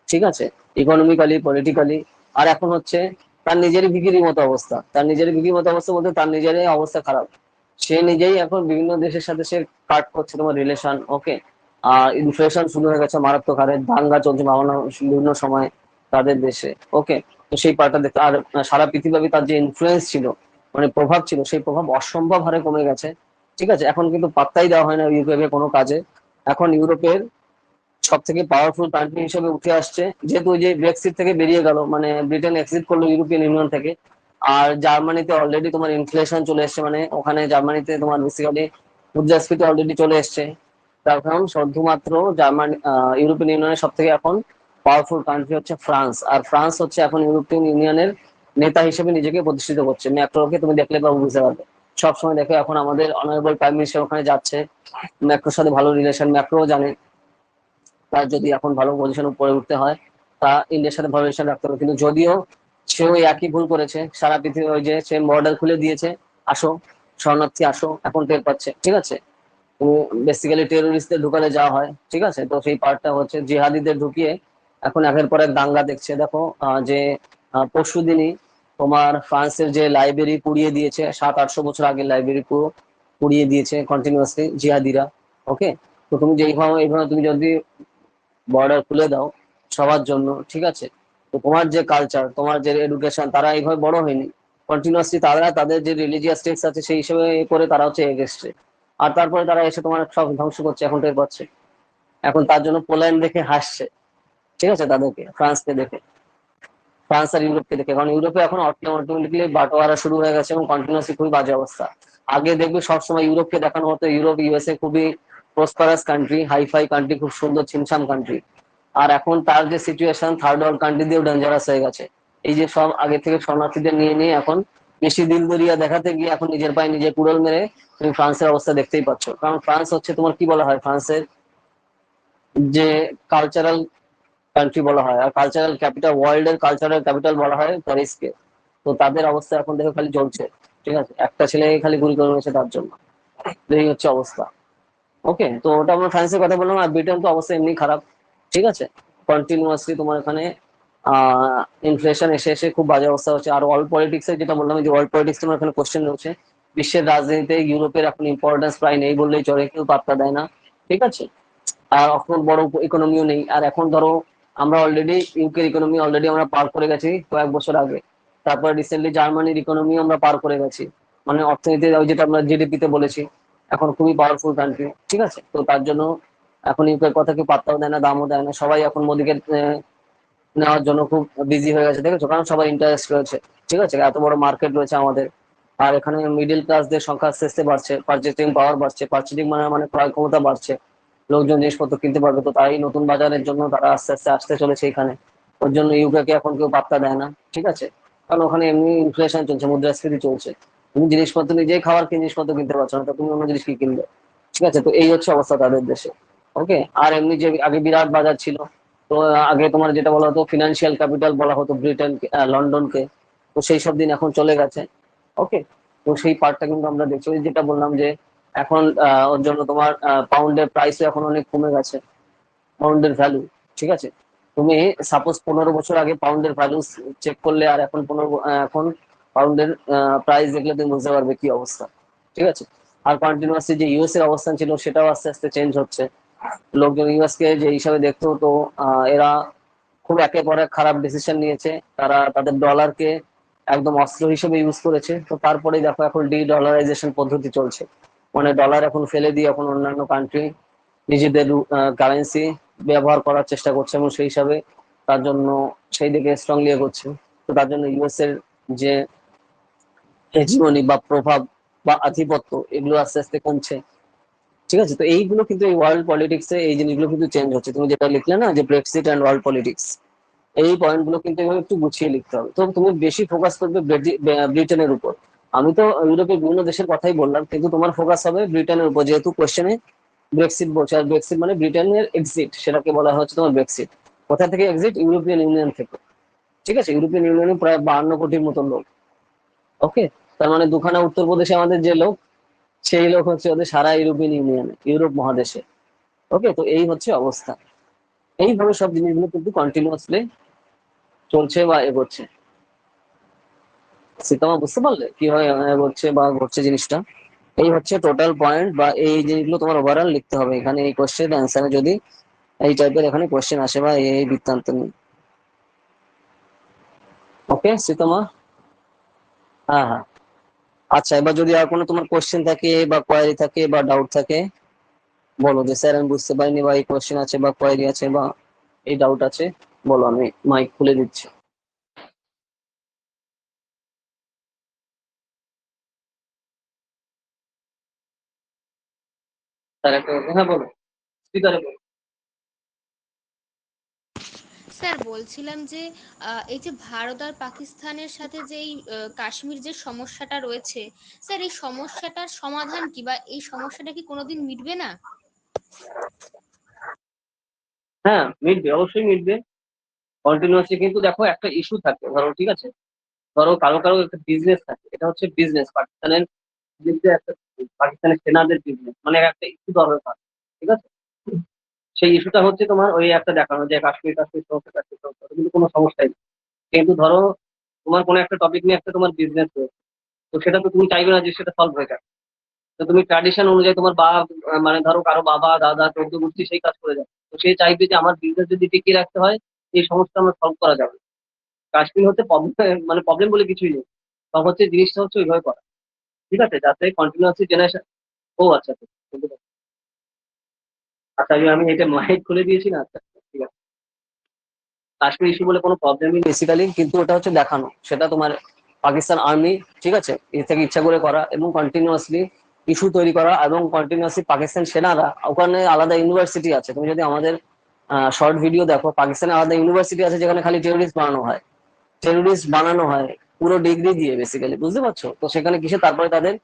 ঠিক আছে, ইকোনমিক্যালি, পলিটিক্যালি। আর এখন হচ্ছে তার নিজেরই ভিখিরির মতো অবস্থা। তার নিজেরই ভিখিরির মতো অবস্থা বলতে তার নিজেরই অবস্থা খারাপ। সে নিজেই এখন বিভিন্ন দেশের সাথে সে কাট করছে তোমার রিলেশন। ওকে, আর ইনফ্লেশন শুরু হয়ে গেছে মারাত্মক হারে, দাঙ্গা চলছে বিভিন্ন সময় তাদের দেশে। ওকে, তো সেই পার্টটা দেখতে। আর সারা পৃথিবীব্যাপী তার যে ইনফ্লুয়েন্স ছিল, মানে প্রভাব ছিল, সেই প্রভাব অসম্ভব হারে কমে গেছে। ঠিক আছে, এখন কিন্তু পাত্তাই দেওয়া হয় না ইউরোপের কোনো কাজে। এখন ইউরোপের সব থেকে পাওয়ারফুল কান্ট্রি হিসেবে উঠে আসছে, যেহেতু ওই যে ব্রেক্সিট থেকে বেরিয়ে গেল, মানে ব্রিটেন এক্সিট করলো ইউরোপিয়ান ইউনিয়ন থেকে। আর জার্মানিতে অলরেডি তোমার ইনফ্লেশন চলে এসছে, মানে ওখানে জার্মানিতে তোমার বেসিক্যালি মুদ্রাস্ফীতি অলরেডি চলে এসছে। তার কারণ শুধুমাত্র জার্মানি, ইউরোপিয়ান ইউনিয়নের সব থেকে এখন পাওয়ারফুল কান্ট্রি হচ্ছে ফ্রান্স। আর ফ্রান্স হচ্ছে এখন ইউরোপিয়ান ইউনিয়নের নেতা হিসেবে নিজেকে প্রতিষ্ঠিত করছে। ম্যাক্রোকে তুমি দেখলে বা বুঝতে পারবে। সবসময় দেখো এখন আমাদের অনারেবল প্রাইম মিনিস্টার ওখানে যাচ্ছে, ম্যাক্রোর সাথে ভালো রিলেশন। ম্যাক্রো জানে তার যদি এখন ভালো পজিশন উপরে উঠতে হয়, তা ইন্ডিয়ার সাথে ভালো রিলেশন রাখতে হবে। কিন্তু যদিও সে ওই একই ভুল করেছে, সারা পৃথিবী ওই যে সে বর্ডার খুলে দিয়েছে, আসো শরণার্থী আসো, এখন টের পাচ্ছে। ঠিক আছে, বেসিক্যালি টেরোরিস্টদের ঢুকালে যাওয়া হয়। ঠিক আছে, তো সেই পার্টটা হচ্ছে জিহাদিদের ঢুকিয়ে এখন একের পর এক দাঙ্গা দেখছে। দেখো যে পরশু দিনই তোমার ফ্রান্সের যে লাইব্রেরি পুড়িয়ে দিয়েছে, 700-800 বছর আগের লাইব্রেরি পুরো পুড়িয়ে দিয়েছে কন্টিনিউয়াসলি জিহাদিরা। ওকে, তো তুমি যে এইভাবে তুমি যদি বর্ডার খুলে দাও সবার জন্য, ঠিক আছে, তো তোমার যে কালচার, তোমার যে এডুকেশন, তারা এইভাবে বড় হয়নি। কন্টিনিউয়াসলি তারা তাদের যে রিলিজিয়াস টেক্সট আছে সেই হিসেবে এ করে তারা হচ্ছে এগেস্টে। আর তারপরে তারা এসে তোমার সব ধ্বংস করছে, এখন টের পাচ্ছে। এখন তার জন্য পোল্যান্ড দেখে হাসছে, ঠিক আছে, তাদেরকে ফ্রান্সকে দেখে, ফ্রান্স আর ইউরোপকে দেখে। কারণ ইউরোপে এখন অটোমেটিকলি বাটোয়ারা শুরু হয়ে গেছে এবং কন্টিনিউয়াসলি খুবই বাজে অবস্থা। আগে দেখবে সবসময় ইউরোপকে দেখানো হতো, ইউরোপ ইউএসএ খুবই প্রসপারাস কান্ট্রি, হাইফাই কান্ট্রি, খুব সুন্দর ছিমছাম কান্ট্রি। আর এখন তার যে সিচুয়েশন, থার্ড ওয়ার্ল্ড কান্ট্রি দিয়েও ডেঞ্জারাস হয়ে গেছে। এই যে সব আগে থেকে শরণার্থীদের নিয়ে নিয়ে এখন বেশি দিন দরিয়া দেখাতে গিয়ে এখন নিজের পায়ে নিজে কুড়োল মেরে তুমি ফ্রান্সের অবস্থা দেখতেই পাচ্ছ। কারণ ফ্রান্স হচ্ছে তোমার কি বলা হয়, ফ্রান্সের যে কালচারাল কান্ট্রি বলা হয়, আর কালচারাল ক্যাপিটাল, ওয়ার্ল্ড এর কালচারাল ক্যাপিটাল বলা হয় প্যারিসকে। তো তাদের অবস্থা এখন দেখো খালি জ্বলছে, ঠিক আছে, একটা ছেলে খালি গুলি করে রয়েছে তার জন্য। তো এই হচ্ছে অবস্থা। ওকে, তো ওটা আমরা ফ্রান্সের কথা বললাম। আর ব্রিটেন তো অবস্থা এমনি খারাপ, ঠিক আছে, কন্টিনিউয়াসলি তোমার এখানে ইনফ্লেশন এসে এসে খুব বাজে অবস্থা হচ্ছে। আর ওয়ার্ল্ড পলিটিক্স এর যেটা বললাম, যে ওয়ার্ল্ড পলিটিক্স তোমার এখানে কোশ্চেন রয়েছে। বিশ্বের রাজনীতিতে ইউরোপের এখন ইম্পর্টেন্স প্রায় নেই বললেই চলে, কেউ পাত্তা দেয় না, ঠিক আছে। আর এখন বড় ইকোনমিও নেই। আর এখন ধরো আমরা অলরেডি ইউকের ইকোনমি অলরেডি আমরা পার করে গেছি কয়েক বছর আগে। তারপর রিসেন্টলি জার্মানির ইকোনমি আমরা পার করে গেছি, মানে অর্থনীতি ওই যেটা আমরা জিডিপি তে বলেছি, এখন খুবই পাওয়ারফুল কান্ট্রি, ঠিক আছে। তো তার জন্য এখন ইউকের কথা কেউ পাত্তাও দেয় না, দামও দেয় না। সবাই এখন মোদিকে নেওয়ার জন্য খুব বিজি হয়ে গেছে, দেখেছো, কারণ সবার ইন্টারেস্ট রয়েছে, ঠিক আছে, এত বড় মার্কেট রয়েছে আমাদের। আর এখানে মিডিল ক্লাসদের সংখ্যা আস্তে আস্তে বাড়ছে, পার্চেসিং পাওয়ার বাড়ছে, পার্চেসিং মানে ক্রয় ক্ষমতা বাড়ছে, লোকজন জিনিসপত্র কিনতে পারবে। তো তাই নতুন বাজারের জন্য তারা আস্তে আস্তে আসতে চলেছে এখানে। ওর জন্য ইউকে কে এখন কেউ পাত্তা দেয় না, ঠিক আছে। কারণ ওখানে এমনি ইনফ্লেশন চলছে, মুদ্রাস্ফীতি চলছে। তুমি জিনিসপত্র নিজেই খাবার কি জিনিসপত্র কিনতে পারছো না, তো তুমি অন্য জিনিস কি কিনবে, ঠিক আছে। তো এই হচ্ছে অবস্থা তাদের দেশে। ওকে, আর এমনি যে আগে বিরাট বাজার ছিল, তো আগে তোমার যেটা বলা হতো ফিনান্সিয়াল ক্যাপিটাল বলা হতো ব্রিটেন, লন্ডনকে, তো সেই সব দিন এখন চলে গেছে। ওকে, তো সেই পার্টটা কিন্তু আমরা দেখছি। ওই যেটা বললাম যে এখন ওর জন্য তোমার পাউন্ডের প্রাইসও এখন অনেক কমে গেছে, পাউন্ডের ভ্যালু, ঠিক আছে। তুমি সাপোজ 15 বছর আগে পাউন্ডের ভ্যালু চেক করলে আর এখন এখন পাউন্ডের প্রাইস দেখলে তুমি বুঝতে পারবে কি অবস্থা, ঠিক আছে। আর কন্টিনিউয়াসলি যে ইউএস এর অবস্থান ছিল সেটাও আস্তে আস্তে চেঞ্জ হচ্ছে। লোকজন ইউএস কে যে হিসাবে দেখতো, তো এরা খুব একের পর এক খারাপ ডিসিশন নিয়েছে। তারা তাদের ডলারকে একদম অস্ত্র হিসেবে ইউজ করেছে। তো তারপরেই দেখো এখন ডি ডলারাইজেশন পদ্ধতি চলছে, মানে ডলার এখন ফেলে দিয়ে এখন অন্যান্য কান্ট্রি নিজেদের কারেন্সি ব্যবহার করার চেষ্টা করছে, এবং সেই হিসাবে তার জন্য সেই দিকে স্ট্রংলি এগোচ্ছে। তো তার জন্য ইউএস এর যে হেজিমনি বা প্রভাব বা আধিপত্য, এগুলো আস্তে আস্তে কমছে, ঠিক আছে। তো এইগুলো কিন্তু এই ওয়ার্ল্ড পলিটিক্স এ এই জিনিসগুলো কিন্তু চেঞ্জ হচ্ছে। তুমি যেটা লিখলে না, যে ব্রেক্সিট এন্ড ওয়ার্ল্ড পলিটিক্স, এই পয়েন্ট গুলো কিন্তু এভাবে একটু গুছিয়ে লিখতে হবে। তো তুমি বেশি ফোকাস করবে ব্রিটেনের উপর। আমি তো ইউরোপের বিভিন্ন দেশের কথাই বললাম, কিন্তু তোমার ফোকাস হবে ব্রিটেনের উপর, যেহেতু কোশ্চেনে ব্রেক্সিট বলছে। আর ব্রেক্সিট মানে ব্রিটেনের এক্সিট, সেটাকে বলা হচ্ছে তোমার ব্রেক্সিট। কোথা থেকে এক্সিট? ইউরোপিয়ান ইউনিয়ন থেকে, ঠিক আছে। ইউরোপিয়ান ইউনিয়নে প্রায় 52 কোটির মতো লোক। ওকে, তার মানে দুখানা উত্তরপ্রদেশে আমাদের যে লোক, সেই লোক হচ্ছে ওদের সারা ইউরোপিয়ান ইউনিয়নে, ইউরোপ মহাদেশে। ওকে, তো এই হচ্ছে অবস্থা। এইভাবে সব জিনিসগুলো কিন্তু কন্টিনিউয়াসলি চলছে বা এগোচ্ছে। সীতামা, বুঝতে পারলে কিভাবে এগোচ্ছে বা ঘটছে জিনিসটা? এই হচ্ছে টোটাল পয়েন্ট, বা এই জিনিসগুলো তোমার ওভারঅল লিখতে হবে এখানে এই কোশ্চেন অ্যান্সারে, যদি এই টাইপের এখানে কোশ্চেন আসে বা এই বৃত্তান্ত নিয়ে। ওকে সীতামা, হ্যাঁ হ্যাঁ। আচ্ছা, এবার যদি আর কোনো তোমার কোশ্চেন থাকে বা কোয়ারি থাকে বা ডাউট থাকে, বলো যে স্যার আমি বুঝতে পারিনি, বা এই কোশ্চেন আছে বা কোয়ারি আছে বা এই ডাউট আছে, বলো, আমি মাইক খুলে দিচ্ছি। স্যার একটা, হ্যাঁ বলো, স্পিকারে বলো। স্যার বলছিলাম যে এই যে ভারত আর পাকিস্তানের সাথে যে এই কাশ্মীর যে সমস্যাটা রয়েছে, স্যার এই সমস্যাটার সমাধান কি, বা এই সমস্যাটা কি কোনোদিন মিটবে না? হ্যাঁ, মিটবে, অবশ্যই মিটবে। কন্টিনিউয়াসলি কিন্তু দেখো একটা ইস্যু থাকে, ধরো, ঠিক আছে, ধরো কারো কারো একটা বিজনেস থাকে, এটা হচ্ছে বিজনেস, পাকিস্তানের যে একটা, পাকিস্তানের সেনাদের বিজনেস, মানে একটা ইস্যু দরকার, ঠিক আছে। সেই ইস্যুটা হচ্ছে তোমার ওই একটা দেখানো যে কাশ্মীর কাশ্মীর সমস্যা, কাশ্মীর সমস্যা, কিন্তু কোনো সমস্যাই নেই। কিন্তু ধরো তোমার কোনো একটা টপিক নিয়ে একটা তোমার বিজনেস রয়েছে, তো সেটা তো তুমি চাইবে না যে সেটা সলভ হয়ে যাবে। তো তুমি ট্র্যাডিশন অনুযায়ী তোমার মানে ধরো কারো বাবা দাদা চৌদ্দ গোষ্ঠী সেই কাজ করে যাবে, তো সে চাইবে যে আমার বিজনেস যদি টিকিয়ে রাখতে হয় এই সমস্যা আমার সলভ করা যাবে। কাশ্মীর হচ্ছে প্রবলেম, মানে প্রবলেম বলে কিছুই নেই, সব হচ্ছে জিনিসটা হচ্ছে ওইভাবে করা, ঠিক আছে, যাতে কন্টিনিউয়াসলি জেনারেশন। ও আচ্ছা আচ্ছা, বুঝতে পারছি। আচ্ছা আমি এটা মাইক খুলে দিয়েছি না, আচ্ছা ঠিক আছে। কাশ্মীর ইস্যু বলে কোনো প্রবলেমই বেসিক্যালি, কিন্তু ওটা হচ্ছে দেখানো সেটা তোমার পাকিস্তান আর্মি, ঠিক আছে, এর থেকে ইচ্ছা করে করা এবং কন্টিনিউয়াসলি ইস্যু তৈরি করা, এবং কন্টিনিউয়াসলি পাকিস্তান সেনারা ওখানে আলাদা ইউনিভার্সিটি আছে। তুমি যদি আমাদের শর্ট ভিডিও দেখো, পাকিস্তানে আলাদা ইউনিভার্সিটি আছে যেখানে খালি টেরোরিস্ট বানানো হয়, টেরোরিস্ট বানানো হয় পুরো ডিগ্রি দিয়ে বেসিক্যালি, বুঝতে পারছো? তো সেখানে কিসে তারপরে তাদের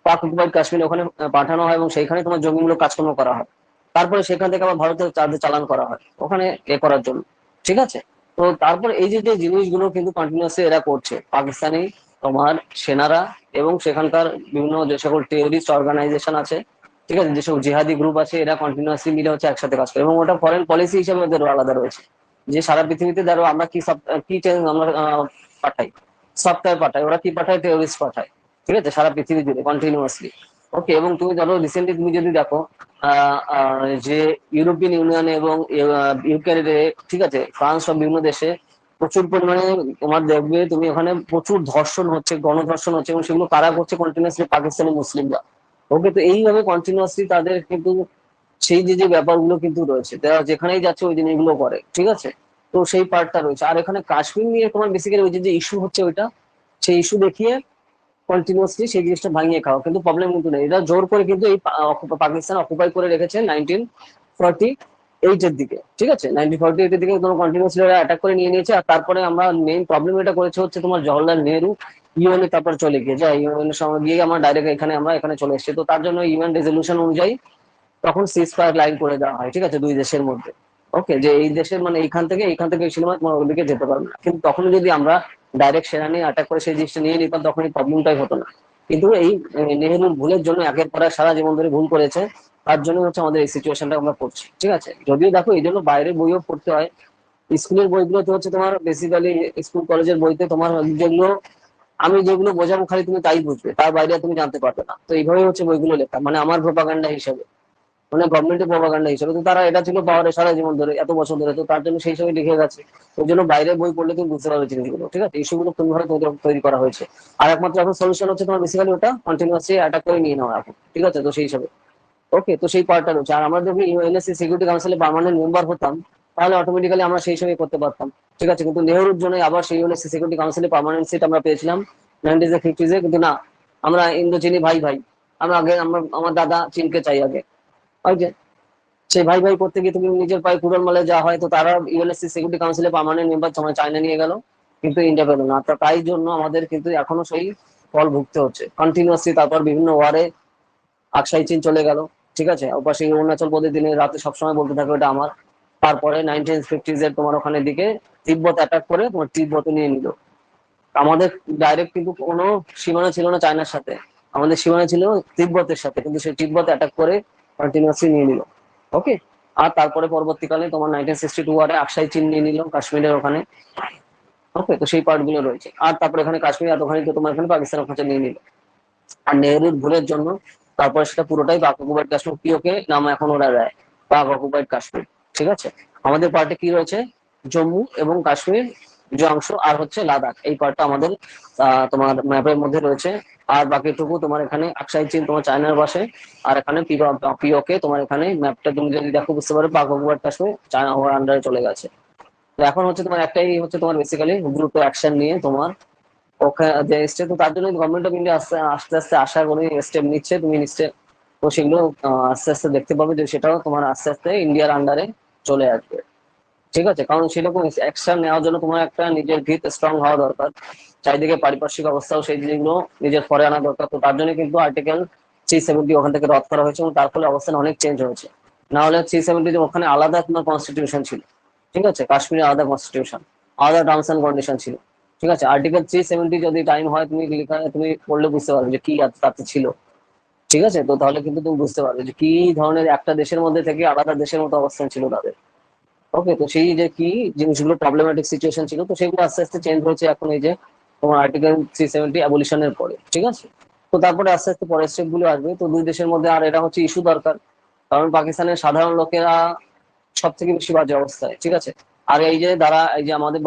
পাক অকুপাইড কাশ্মীর ওখানে পাঠানো হয় এবং সেইখানে তোমার জঙ্গিমূলক কাজকর্ম করা হয়। তারপরে সেখান থেকে আবার ভারতের চাঁদে চালান করা হয় ওখানে এ করার জন্য, ঠিক আছে। তো তারপর এই যে যে জিনিসগুলো কিন্তু কন্টিনিউয়াসলি এরা করছে পাকিস্তানি তোমার সেনারা, এবং সেখানকার বিভিন্ন যে সকল টেররিস্ট অর্গানাইজেশন আছে, ঠিক আছে, যেসব জিহাদি গ্রুপ আছে, এরা কন্টিনিউয়াসলি মিলে হচ্ছে একসাথে কাজ করে, এবং ওটা ফরেন পলিসি হিসেবে ওদের আলাদা রয়েছে যে সারা পৃথিবীতে ধরো আমরা কি আমরা পাঠাই, সফটওয়্যার পাঠাই, ওরা কি পাঠায়, টেররিস্ট পাঠায়, ঠিক আছে, সারা পৃথিবী জুড়ে কন্টিনিউয়াসলি। ওকে, এবং তুমি ধরো রিসেন্টলি তুমি যদি দেখো যে ইউরোপিয়ান ইউনিয়ন এবং ইউকে, ঠিক আছে, ফ্রান্স সব বিভিন্ন দেশে প্রচুর পরিমাণে তোমার দেখবে তুমি ওখানে প্রচুর ধর্ষণ হচ্ছে, গণধর্ষণ হচ্ছে, এবং সেগুলো কারা করছে, কন্টিনিউয়াসলি পাকিস্তানি মুসলিমরা। ওকে, তো এইভাবে কন্টিনিউয়াসলি তাদের কিন্তু সেই যে যে ব্যাপারগুলো কিন্তু রয়েছে, তারা যেখানেই যাচ্ছে ওই জিনিসগুলো করে, ঠিক আছে। তো সেই পার্টটা রয়েছে। আর এখানে কাশ্মীর নিয়ে তোমার বেসিক্যালি ওই যে ইস্যু হচ্ছে ওইটা, সেই ইস্যু দেখিয়ে কন্টিনিউয়াসলি সেই জিনিসটা ভাঙিয়ে খাওয়া, কিন্তু প্রবলেম কিন্তু নেই, এটা জোর করে কিন্তু এই পাকিস্তান অকুপাই করে রেখেছে 1948 এর দিকে, ঠিক আছে, 1948 এর দিকে তোমার কন্টিনিউয়াসলি অ্যাটাক করে নিয়ে নিয়েছে। আর তারপরে আমরা মেইন প্রবলেম এটা করেছে হচ্ছে তোমার জওহরলাল নেহরু ইউএন এ তারপর চলে গিয়ে যায়, ইউএন এর সঙ্গে গিয়ে আমরা ডাইরেক্ট আমরা এখানে চলে এসেছি। তো তার জন্য ইউএন রেজলিউশন অনুযায়ী তখন সিজ ফায়ার লাইন করে দেওয়া হয়, ঠিক আছে, দুই দেশের মধ্যে। ওকে, যে এই দেশের মানে এইখান থেকে সিনেমা তোমার ওদিকে যেতে পারবে না, কিন্তু তখন যদি আমরা ডাইরেক্ট সেনা নিয়ে অ্যাটাক করে সেই জিনিসটা নিয়ে নিতাম তখন এই প্রবলেমটাই হতো না। কিন্তু এই নেহেরুর ভুলের জন্য একের পর এক সারা জীবন ধরে ভুল করেছে, তার জন্য হচ্ছে আমাদের এই সিচুয়েশনটা আমরা পড়ছি, ঠিক আছে। যদিও দেখো এই জন্য বাইরে বইও পড়তে হয়, স্কুলের বইগুলোতে হচ্ছে তোমার বেসিক্যালি স্কুল কলেজের বইতে তোমার যেগুলো আমি যেগুলো বোঝাবো খালি তুমি তাই বুঝবে, তার বাইরে আর তুমি জানতে পারবে না। তো এইভাবেই হচ্ছে বইগুলো লেখা, মানে আমার প্রোপাগান্ডা হিসেবে, মানে গভর্নমেন্টের প্রপাগান্ডা হিসেবে। তো তারা এটা ছিল পাওয়ারে সারা জীবন ধরে এত বছর ধরে, তো তার জন্য সেই হিসেবে লিখে গেছে। ওই জন্য বাইরে বই পড়লে তুমি বুঝতে পারবে জিনিসগুলো, ঠিক আছে, ইস্যুগুলো কোনভাবে তৈরি করা হয়েছে। আর একমাত্র এখন সলিউশন হচ্ছে তোমার বেসিক্যালি ওটা কন্টিনিউয়াসলি অ্যাটাক করে নিয়ে নেওয়া এখন, ঠিক আছে, তো সেই হিসাবে। ওকে, তো সেই পার্টটা রয়েছে। আর আমরা যদি ইউএনএসসি সিকিউরিটি কাউন্সিলে পার্মানেন্ট মেম্বার হতাম তাহলে অটোমেটিক্যালি আমরা সেই হিসেবে করতে পারতাম, ঠিক আছে। কিন্তু নেহরুর জন্য আবার সেই ইউএনএসসি সিকিউরিটি কাউন্সিলে পার্মানেন্ট সিট আমরা পেয়েছিলাম 90s 50s কিন্তু না, আমরা ইন্দো চিনি ভাই ভাই, আমরা আগে আমার দাদা চীনকে চাই আগে। ওকে, সেই ভাই ভাই করতে গিয়ে তুমি নিজের পায়ে কুড়াল মারলে যা হয়, তো তারা ইউএনএসসি সিকিউরিটি কাউন্সিলে পার্মানেন্ট মেম্বার তোমার চায়না নিয়ে গেল, কিন্তু ইন্ডিয়া পেল না। তো তাই জন্য আমাদের কিন্তু এখনো সেই ফল ভুগতে হচ্ছে কন্টিনিউয়াসলি। তারপর বিভিন্ন ওয়ারে আকসাই চীন চলে গেল, ঠিক আছে, ওপাশে অরুণাচল প্রদেশ দিনে রাতে সবসময় বলতে থাকে ওটা আমার। তারপরে 1950s এর তোমার ওখানে দিকে তিব্বত অ্যাটাক করে তোমার তিব্বত নিয়ে নিল। আমাদের ডাইরেক্ট কিন্তু কোনো সীমানা ছিল না চায়নার সাথে, আমাদের সীমানা ছিল তিব্বতের সাথে, কিন্তু সেই তিব্বত অ্যাটাক করে কন্টিনিউয়াসলি নিয়ে নিল। ওকে, আর তারপরে পরবর্তীকালে তোমার 1962 ওয়ারে আকসাই চীন নিয়ে নিল কাশ্মীরের ওখানে। ওকে, তো সেই পার্ট গুলো রয়েছে। আর তারপরে এখানে কাশ্মীর এতখানি তো তোমার এখানে পাকিস্তান ওখানে নিয়ে নিল। আর নেহরুর ভুলের জন্য তারপরে সেটা পুরোটাই পাক অকুপাইড কাশ্মীর, পিওকে নাম এখন ওরা দেয়, পাক অকুপাইড কাশ্মীর, ঠিক আছে। আমাদের পার্টে কি রয়েছে, জম্মু এবং কাশ্মীর যে অংশ, আর হচ্ছে লাদাখ, এই পার্টটা আমাদের তোমার ম্যাপের মধ্যে রয়েছে। আর বাকিটুকু তোমার এখানে আকসাই চীন তোমার চায়নার পাশে, আর এখানে পিওকে তোমার এখানে ম্যাপটা তুমি যদি দেখো বুঝতে পারো পাক অকুপাইড কাশ্মীর চায়না ওর আন্ডারে চলে গেছে। তো এখন হচ্ছে তোমার একটাই হচ্ছে তোমার বেসিক্যালি দ্রুত অ্যাকশন নিয়ে তোমার ওখানে যে স্টেপ, তো তার জন্য গভর্নমেন্ট অফ ইন্ডিয়া আস্তে আস্তে আস্তে আশা করি স্টেপ নিচ্ছে, তুমি নিশ্চয় তো সেগুলো আস্তে আস্তে দেখতে পাবে যে সেটাও তোমার আস্তে আস্তে ইন্ডিয়ার আন্ডারে চলে আসবে, ঠিক আছে। কারণ সেরকম অ্যাকশন নেওয়ার জন্য তোমার একটা নিজের ভিত স্ট্রং হওয়া দরকার, চারিদিকে পারিপার্শ্বিক অবস্থাও সেই জিনিসগুলো নিজের ফরে আনা দরকার। তো তার জন্য কিন্তু আর্টিকেল 370 ওখান থেকে রদ করা হয়েছে, এবং তার ফলে অবস্থান অনেক চেঞ্জ হয়েছে। না হলে 370 ওখানে আলাদা তোমার কনস্টিটিউশন ছিল, ঠিক আছে, কাশ্মীরে আলাদা কনস্টিটিউশন, আলাদা টার্মস এন্ড কন্ডিশন ছিল, ঠিক আছে। আর্টিকেল 370 যদি টাইম হয় তুমি তুমি পড়লে বুঝতে পারবে যে কি তাতে ছিল, ঠিক আছে। তো তাহলে কিন্তু তুমি বুঝতে পারবে যে কি ধরনের একটা দেশের মধ্যে থেকে আলাদা দেশের মতো অবস্থান ছিল তাদের। ওকে, তো সেই যে কি জিনিসগুলো প্রবলেমেটিক সিচুয়েশন ছিল, তো সেগুলো আস্তে আস্তে চেঞ্জ হয়েছে এখন এই যে তোমার আর্টিকেল 370 অ্যাবলিশনের পরে, ঠিক আছে। তো তারপরে আস্তে আস্তে পরের স্টেপ গুলো আসবে। তো দুই দেশের মধ্যে আর এটা হচ্ছে ইস্যু দরকার, কারণ পাকিস্তানের সাধারণ লোকেরা সব থেকে বেশি বাজে অবস্থায়, ঠিক আছে। আর এই যে যারা এই যে আমাদের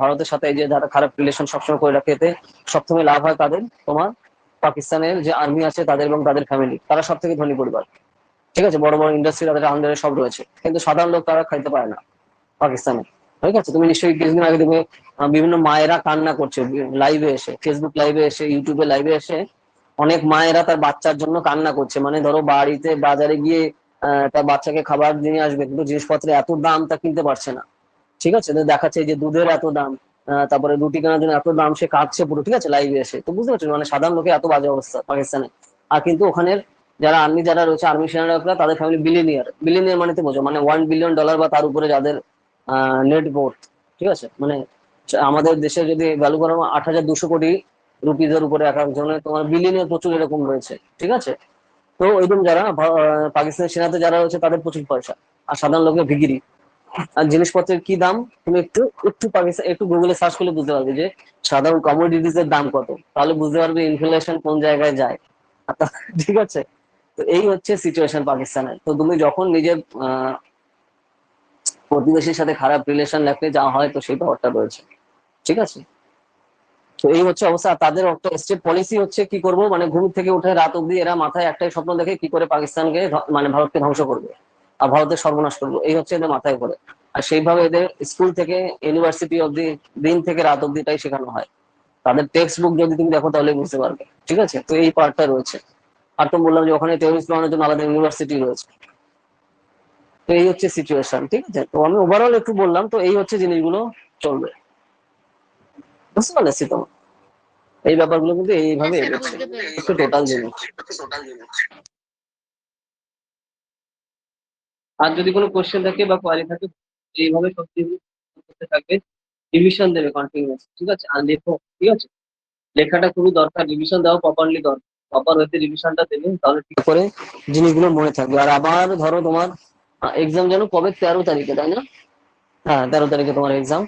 ভারতের সাথে এই যে যারা খারাপ রিলেশন সবসময় করে রাখে, এতে সবসময় লাভ হয় তাদের, তোমার পাকিস্তানের যে আর্মি আছে তাদের এবং তাদের ফ্যামিলি, তারা সব থেকে ধনী পরিবার, ঠিক আছে। বড় বড় ইন্ডাস্ট্রি তাদের আন্ডারে সব রয়েছে, কিন্তু সাধারণ লোক তারা খাইতে পারে না পাকিস্তানে, ঠিক আছে। তুমি নিশ্চয়ই কিছুদিন আগে দেখবে বিভিন্ন মায়েরা কান্না করছে লাইভে এসে, ফেসবুক লাইভে এসে, ইউটিউবে লাইভে এসে অনেক মায়েরা তার বাচ্চার জন্য কান্না করছে। মানে ধরো বাড়িতে বাজারে গিয়ে তার বাচ্চাকে খাবার নিয়ে আসবে, কিন্তু জিনিসপত্রের এত দাম তা কিনতে পারছে না, ঠিক আছে। তো দেখাচ্ছে যে দুধের এত দাম, তারপরে রুটি কেনার জন্য এত দাম, সে কাঁদছে পুরো, ঠিক আছে, লাইভে এসে। তো বুঝতে পারছো মানে সাধারণ লোকের এত বাজে অবস্থা পাকিস্তানে। আর কিন্তু ওখানের যারা আর্মি যারা রয়েছে, আর্মি সেনারা, তাদের ফ্যামিলি বিলিয়নিয়ার। বিলিয়নিয়ার মানে তো বোঝো, মানে $1 বিলিয়ন বা তার উপরে যাদের নেট বোর্থ, ঠিক আছে। মানে আমাদের দেশে যদি ভ্যালু করা 8,200 কোটি রুপিজের উপরে এক একজনের, তোমার বিলিয়নিয়ার প্রচুর এরকম রয়েছে, ঠিক আছে। তো ওইরকম যারা পাকিস্তানের সেনাতে যারা রয়েছে তাদের প্রচুর পয়সা, আর সাধারণ লোকের ভিখিরি। আর জিনিসপত্রের কি দাম তুমি একটু একটু পাকিস্তান একটু গুগলে সার্চ করলে বুঝতে পারবে যে সাধারণ কমোডিটিস এর দাম কত, তাহলে বুঝতে পারবে ইনফ্লেশন কোন জায়গায় যায়। ঠিক আছে। তো এই হচ্ছে সিচুয়েশন পাকিস্তানের। তো তুমি যখন নিজের প্রতিবেশীর সাথে খারাপ রিলেশন রাখতে যাওয়া হয়, তো সেই পাওয়ারটা রয়েছে, ঠিক আছে। তো এই হচ্ছে অবস্থা। আর তাদের একটা স্টেট পলিসি হচ্ছে কি করব, মানে ঘুম থেকে উঠে রাত অব্দি এরা মাথায় একটাই স্বপ্ন দেখে, কি করে পাকিস্তানকে মানে ভারতকে ধ্বংস করবে আর ভারতের সর্বনাশ করবো, এই হচ্ছে এদের মাথায় করে। আর সেইভাবে এদের স্কুল থেকে ইউনিভার্সিটি অব্দি দিন থেকে রাত অব্দি এটাই শেখানো হয়। তাদের টেক্সট বুক যদি তুমি দেখো তাহলে বুঝতে পারবে, ঠিক আছে। তো এই পার্টটা রয়েছে। আর তো বললাম যে ওখানে টেররিস্ট বানানোর জন্য আলাদা ইউনিভার্সিটি রয়েছে। তো এই হচ্ছে সিচুয়েশন, ঠিক আছে। তো আমি ওভারঅল একটু বললাম, তো এই হচ্ছে জিনিসগুলো চলবে, বুঝতে পারছি তো। এই ব্যাপারগুলো কিন্তু হ্যাঁ এইভাবে স্যার, এগোচ্ছে, বুঝতে পেরেছি। একটু টোটাল জিনিস। আর যদি কোনো কোশ্চেন থাকে বা কোয়ারি থাকে, এইভাবে সব কিছু করতে থাকবে, রিভিশন দেবে কন্টিনিউয়াস, ঠিক আছে। আর লেখো, ঠিক আছে। লেখাটা খুবই দরকার, রিভিশন দেওয়া প্রপারলি দরকার। প্রপার হইতে রিভিশনটা দেবে, তাহলে ঠিক করে জিনিসগুলো মনে থাকবে। আর আবার ধরো তোমার এক্সাম যেন কবে, 13 তারিখে, তাই না? হ্যাঁ, 13 তারিখে তোমার এক্সাম।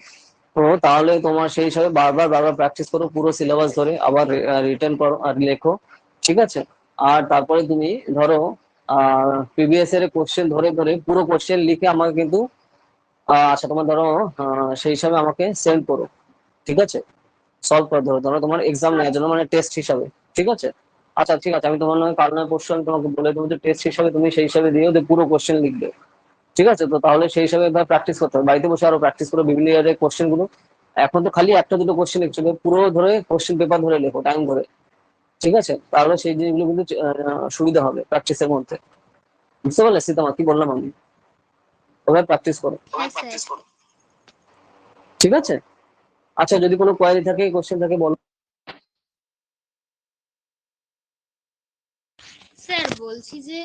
তো তাহলে তোমার সেই হিসাবে বারবার বারবার প্র্যাকটিস করো, পুরো সিলেবাস ধরে আবার রিটার্ন করো আর লেখো, ঠিক আছে। আর তারপরে তুমি ধরো প্রিভিয়াস এর কোশ্চেন ধরে ধরে পুরো কোশ্চেন লিখে আমাকে কিন্তু আচ্ছা তোমার ধরো সেই হিসাবে আমাকে সেন্ড করো, ঠিক আছে। সলভ করে ধরো ধরো তোমার এক্সাম নেওয়ার জন্য, মানে টেস্ট হিসাবে, ঠিক আছে। আচ্ছা ঠিক আছে, আমি তোমার নয় কাল নয় পরশু আমি তোমাকে বলে দেবো যে টেস্ট হিসাবে তুমি সেই হিসাবে দিও, যে পুরো কোশ্চেন লিখবে, ঠিক আছে। তো তাহলে সেই হিসাবে এবার প্র্যাকটিস করতে হবে, বাড়িতে বসে আরো প্র্যাকটিস করো বিভিন্ন ইয়ারের কোশ্চেন গুলো। এখন তো খালি একটা দুটো কোশ্চেন লিখছো, পুরো ধরে কোশ্চেন পেপার ধরে লেখো টাইম ধরে, ঠিক আছে। তাহলে সেই জিনিসগুলো কিন্তু সুবিধা হবে প্র্যাকটিসের মধ্যে। বুঝতে পারলে সীতামা কি বললাম আমি? ওভাবে প্র্যাকটিস করো, হ্যাঁ স্যার। ঠিক আছে। আচ্ছা যদি কোনো কোয়ারি থাকে, কোশ্চেন থাকে বলো। স্যার বলছি যে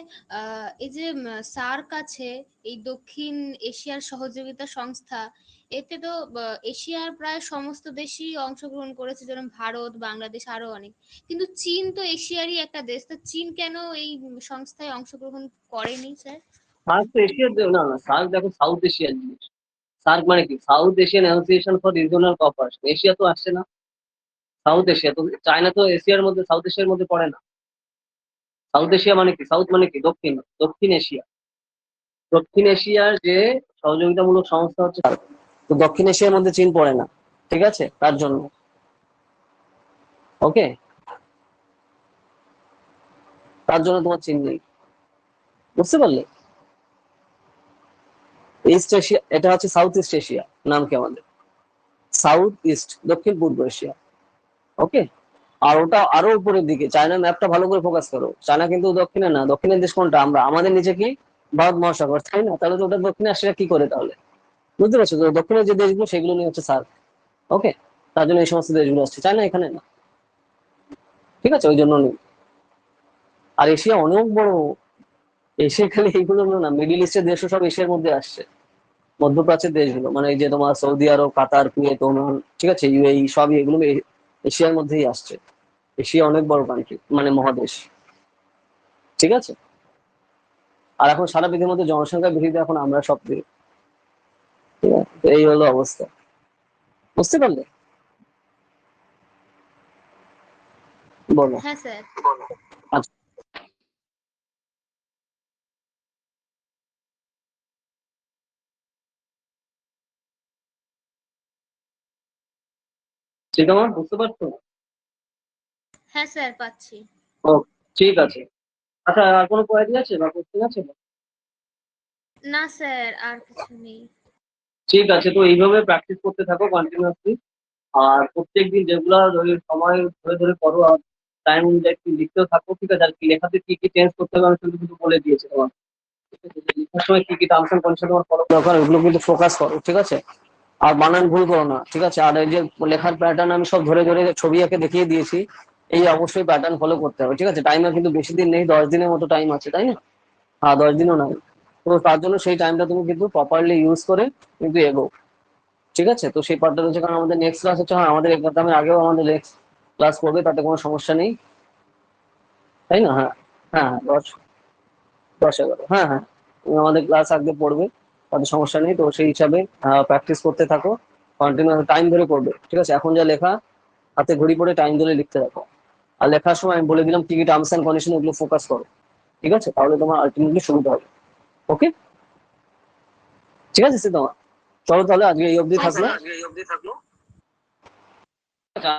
এই যে সার্ক আছে, এই দক্ষিণ এশিয়ার সহযোগিতা সংস্থা, এতে তো এশিয়ার প্রায় সমস্ত দেশই অংশগ্রহণ করেছে, যেমন ভারত, বাংলাদেশ, আরো অনেক। কিন্তু চীন তো এশিয়ারই একটা দেশ, তো চীন কেন এই সংস্থায় অংশগ্রহণ করেনি স্যার? সার্ক তো এশিয়ার না না, সার্ক দেখো সাউথ এশিয়ার জিনিস। সার্ক মানে কি, south Asian association for regional cooperation. Asia তো আসছে না, সাউথ এশিয়া তো, চায়না তো এশিয়ার মধ্যে, সাউথ এশিয়ার মধ্যে পড়ে না। সাউথ এশিয়া মানে কি, সাউথ মানে কি দক্ষিণ, দক্ষিণ এশিয়া। দক্ষিণ এশিয়ার যে সহযোগিতামূলক সংস্থা হচ্ছে সার্ক। তো দক্ষিণ এশিয়ার মধ্যে চীন পড়ে না, ঠিক আছে, তার জন্য। ওকে, তার জন্য তোমার চীন নেই, বুঝতে পারলে। ইস্ট এশিয়া, এটা হচ্ছে সাউথ ইস্ট এশিয়া নাম কি আমাদের, সাউথ ইস্ট, দক্ষিণ পূর্ব এশিয়া। ওকে। আর ওটা আরো উপরের দিকে, চায়না ম্যাপটা ভালো করে ফোকাস করো। চায়না কিন্তু দক্ষিণে না, দক্ষিণের দেশ কোনটা, আমরা, আমাদের নিচে কি ভারত মহাসাগর, তাই না? তাহলে তো ওটা দক্ষিণে আসলে কি করে তাহলে? বুঝতে পারছো তো, দক্ষিণের যে দেশগুলো সেগুলো নিয়ে হচ্ছে সার্ক। ওকে, তার জন্য এই সমস্ত দেশগুলো আসছে, চায়না এখানে না, ঠিক আছে, ওই জন্য নেই। আর এশিয়া অনেক বড়। এশিয়া খালি এইগুলো না, মিডিল ইস্টের দেশও সব এশিয়ার মধ্যে আসছে। মধ্যপ্রাচ্যের দেশগুলো মানে এই যে তোমার সৌদি আরব, কাতার, কুয়েত, ওমান, ঠিক আছে, ইউএই, সবই এগুলো এশিয়ার মধ্যেই আসছে। এশিয়া অনেক বড় কান্ট্রি, মানে মহাদেশ, ঠিক আছে। আর এখন সারা পৃথিবীর মধ্যে জনসংখ্যা বৃদ্ধিতে এখন আমরা সব ঠিক আছে, তো এই হলো অবস্থা, বুঝতে পারলে? বলো। হ্যাঁ স্যার। আচ্ছা, ঠিক আমার বুঝতে পারছো? হ্যাঁ স্যার, পাচ্ছি। ও, ঠিক আছে। আচ্ছা, আর কোনো কোয়ারি আছে বা কোশ্চেন আছে? না স্যার, আর কিছু নেই। ঠিক আছে, তো এইভাবে প্র্যাকটিস করতে থাকো কন্টিনিউয়াসলি। আর প্রত্যেকদিন রেগুলার ওই সময় ধরে ধরে করো, আর টাইম অনুযায়ী একটু লিখতেও থাকো, ঠিক আছে? আর কি লেখাতে কি কি চেঞ্জ করতে হবে আমি কিন্তু কিন্তু বলে দিয়েছি তোমার, ঠিক আছে? যে লেখার সময় কি কি টার্মস এন্ড কন্ডিশন তোমার ফলো দরকার ওগুলো কিন্তু ফোকাস করো, ঠিক আছে? আর বানান ভুল করো না, ঠিক আছে? আর এই যে লেখার প্যাটার্ন আমি সব ধরে ধরে ছবি এঁকে দেখিয়ে দিয়েছি, এই অবশ্যই প্যাটার্ন ফলো করতে হবে, ঠিক আছে? টাইমের কিন্তু বেশি দিন নেই, 10 দিনের মতো টাইম আছে, তাই না? হ্যাঁ, 10 দিনও নাই। তো তার জন্য সেই টাইমটা তুমি কিন্তু প্রপারলি ইউজ করে কিন্তু এগো, ঠিক আছে? তো সেই পার্টটা রয়েছে, কারণ আমাদের নেক্সট ক্লাস হচ্ছে, হ্যাঁ আমাদের এক্সামের আগেও আমাদের নেক্সট ক্লাস করবে, তাতে কোনো সমস্যা নেই, তাই না? হ্যাঁ, হ্যাঁ, হ্যাঁ, 10, 11, হ্যাঁ, হ্যাঁ, তুমি আমাদের ক্লাস আগে পড়বে, তাতে সমস্যা নেই। তো সেই হিসাবে প্র্যাকটিস করতে থাকো, কন্টিনিউ টাইম ধরে করবে, ঠিক আছে? এখন যা লেখা, হাতে ঘড়ি পড়ে টাইম ধরে লিখতে থাকো। আর লেখার সময় আমি বলে দিলাম কি কি টার্মস এন্ড কন্ডিশন, ওগুলো ফোকাস করো, ঠিক আছে? তাহলে তোমার আলটিমেটলি সুবিধা হবে। ওকে, ঠিক আছে তোমার। চলো তাহলে আজকে এই অবধি হ্যাঁ থাকলো। স্যার। আচ্ছা।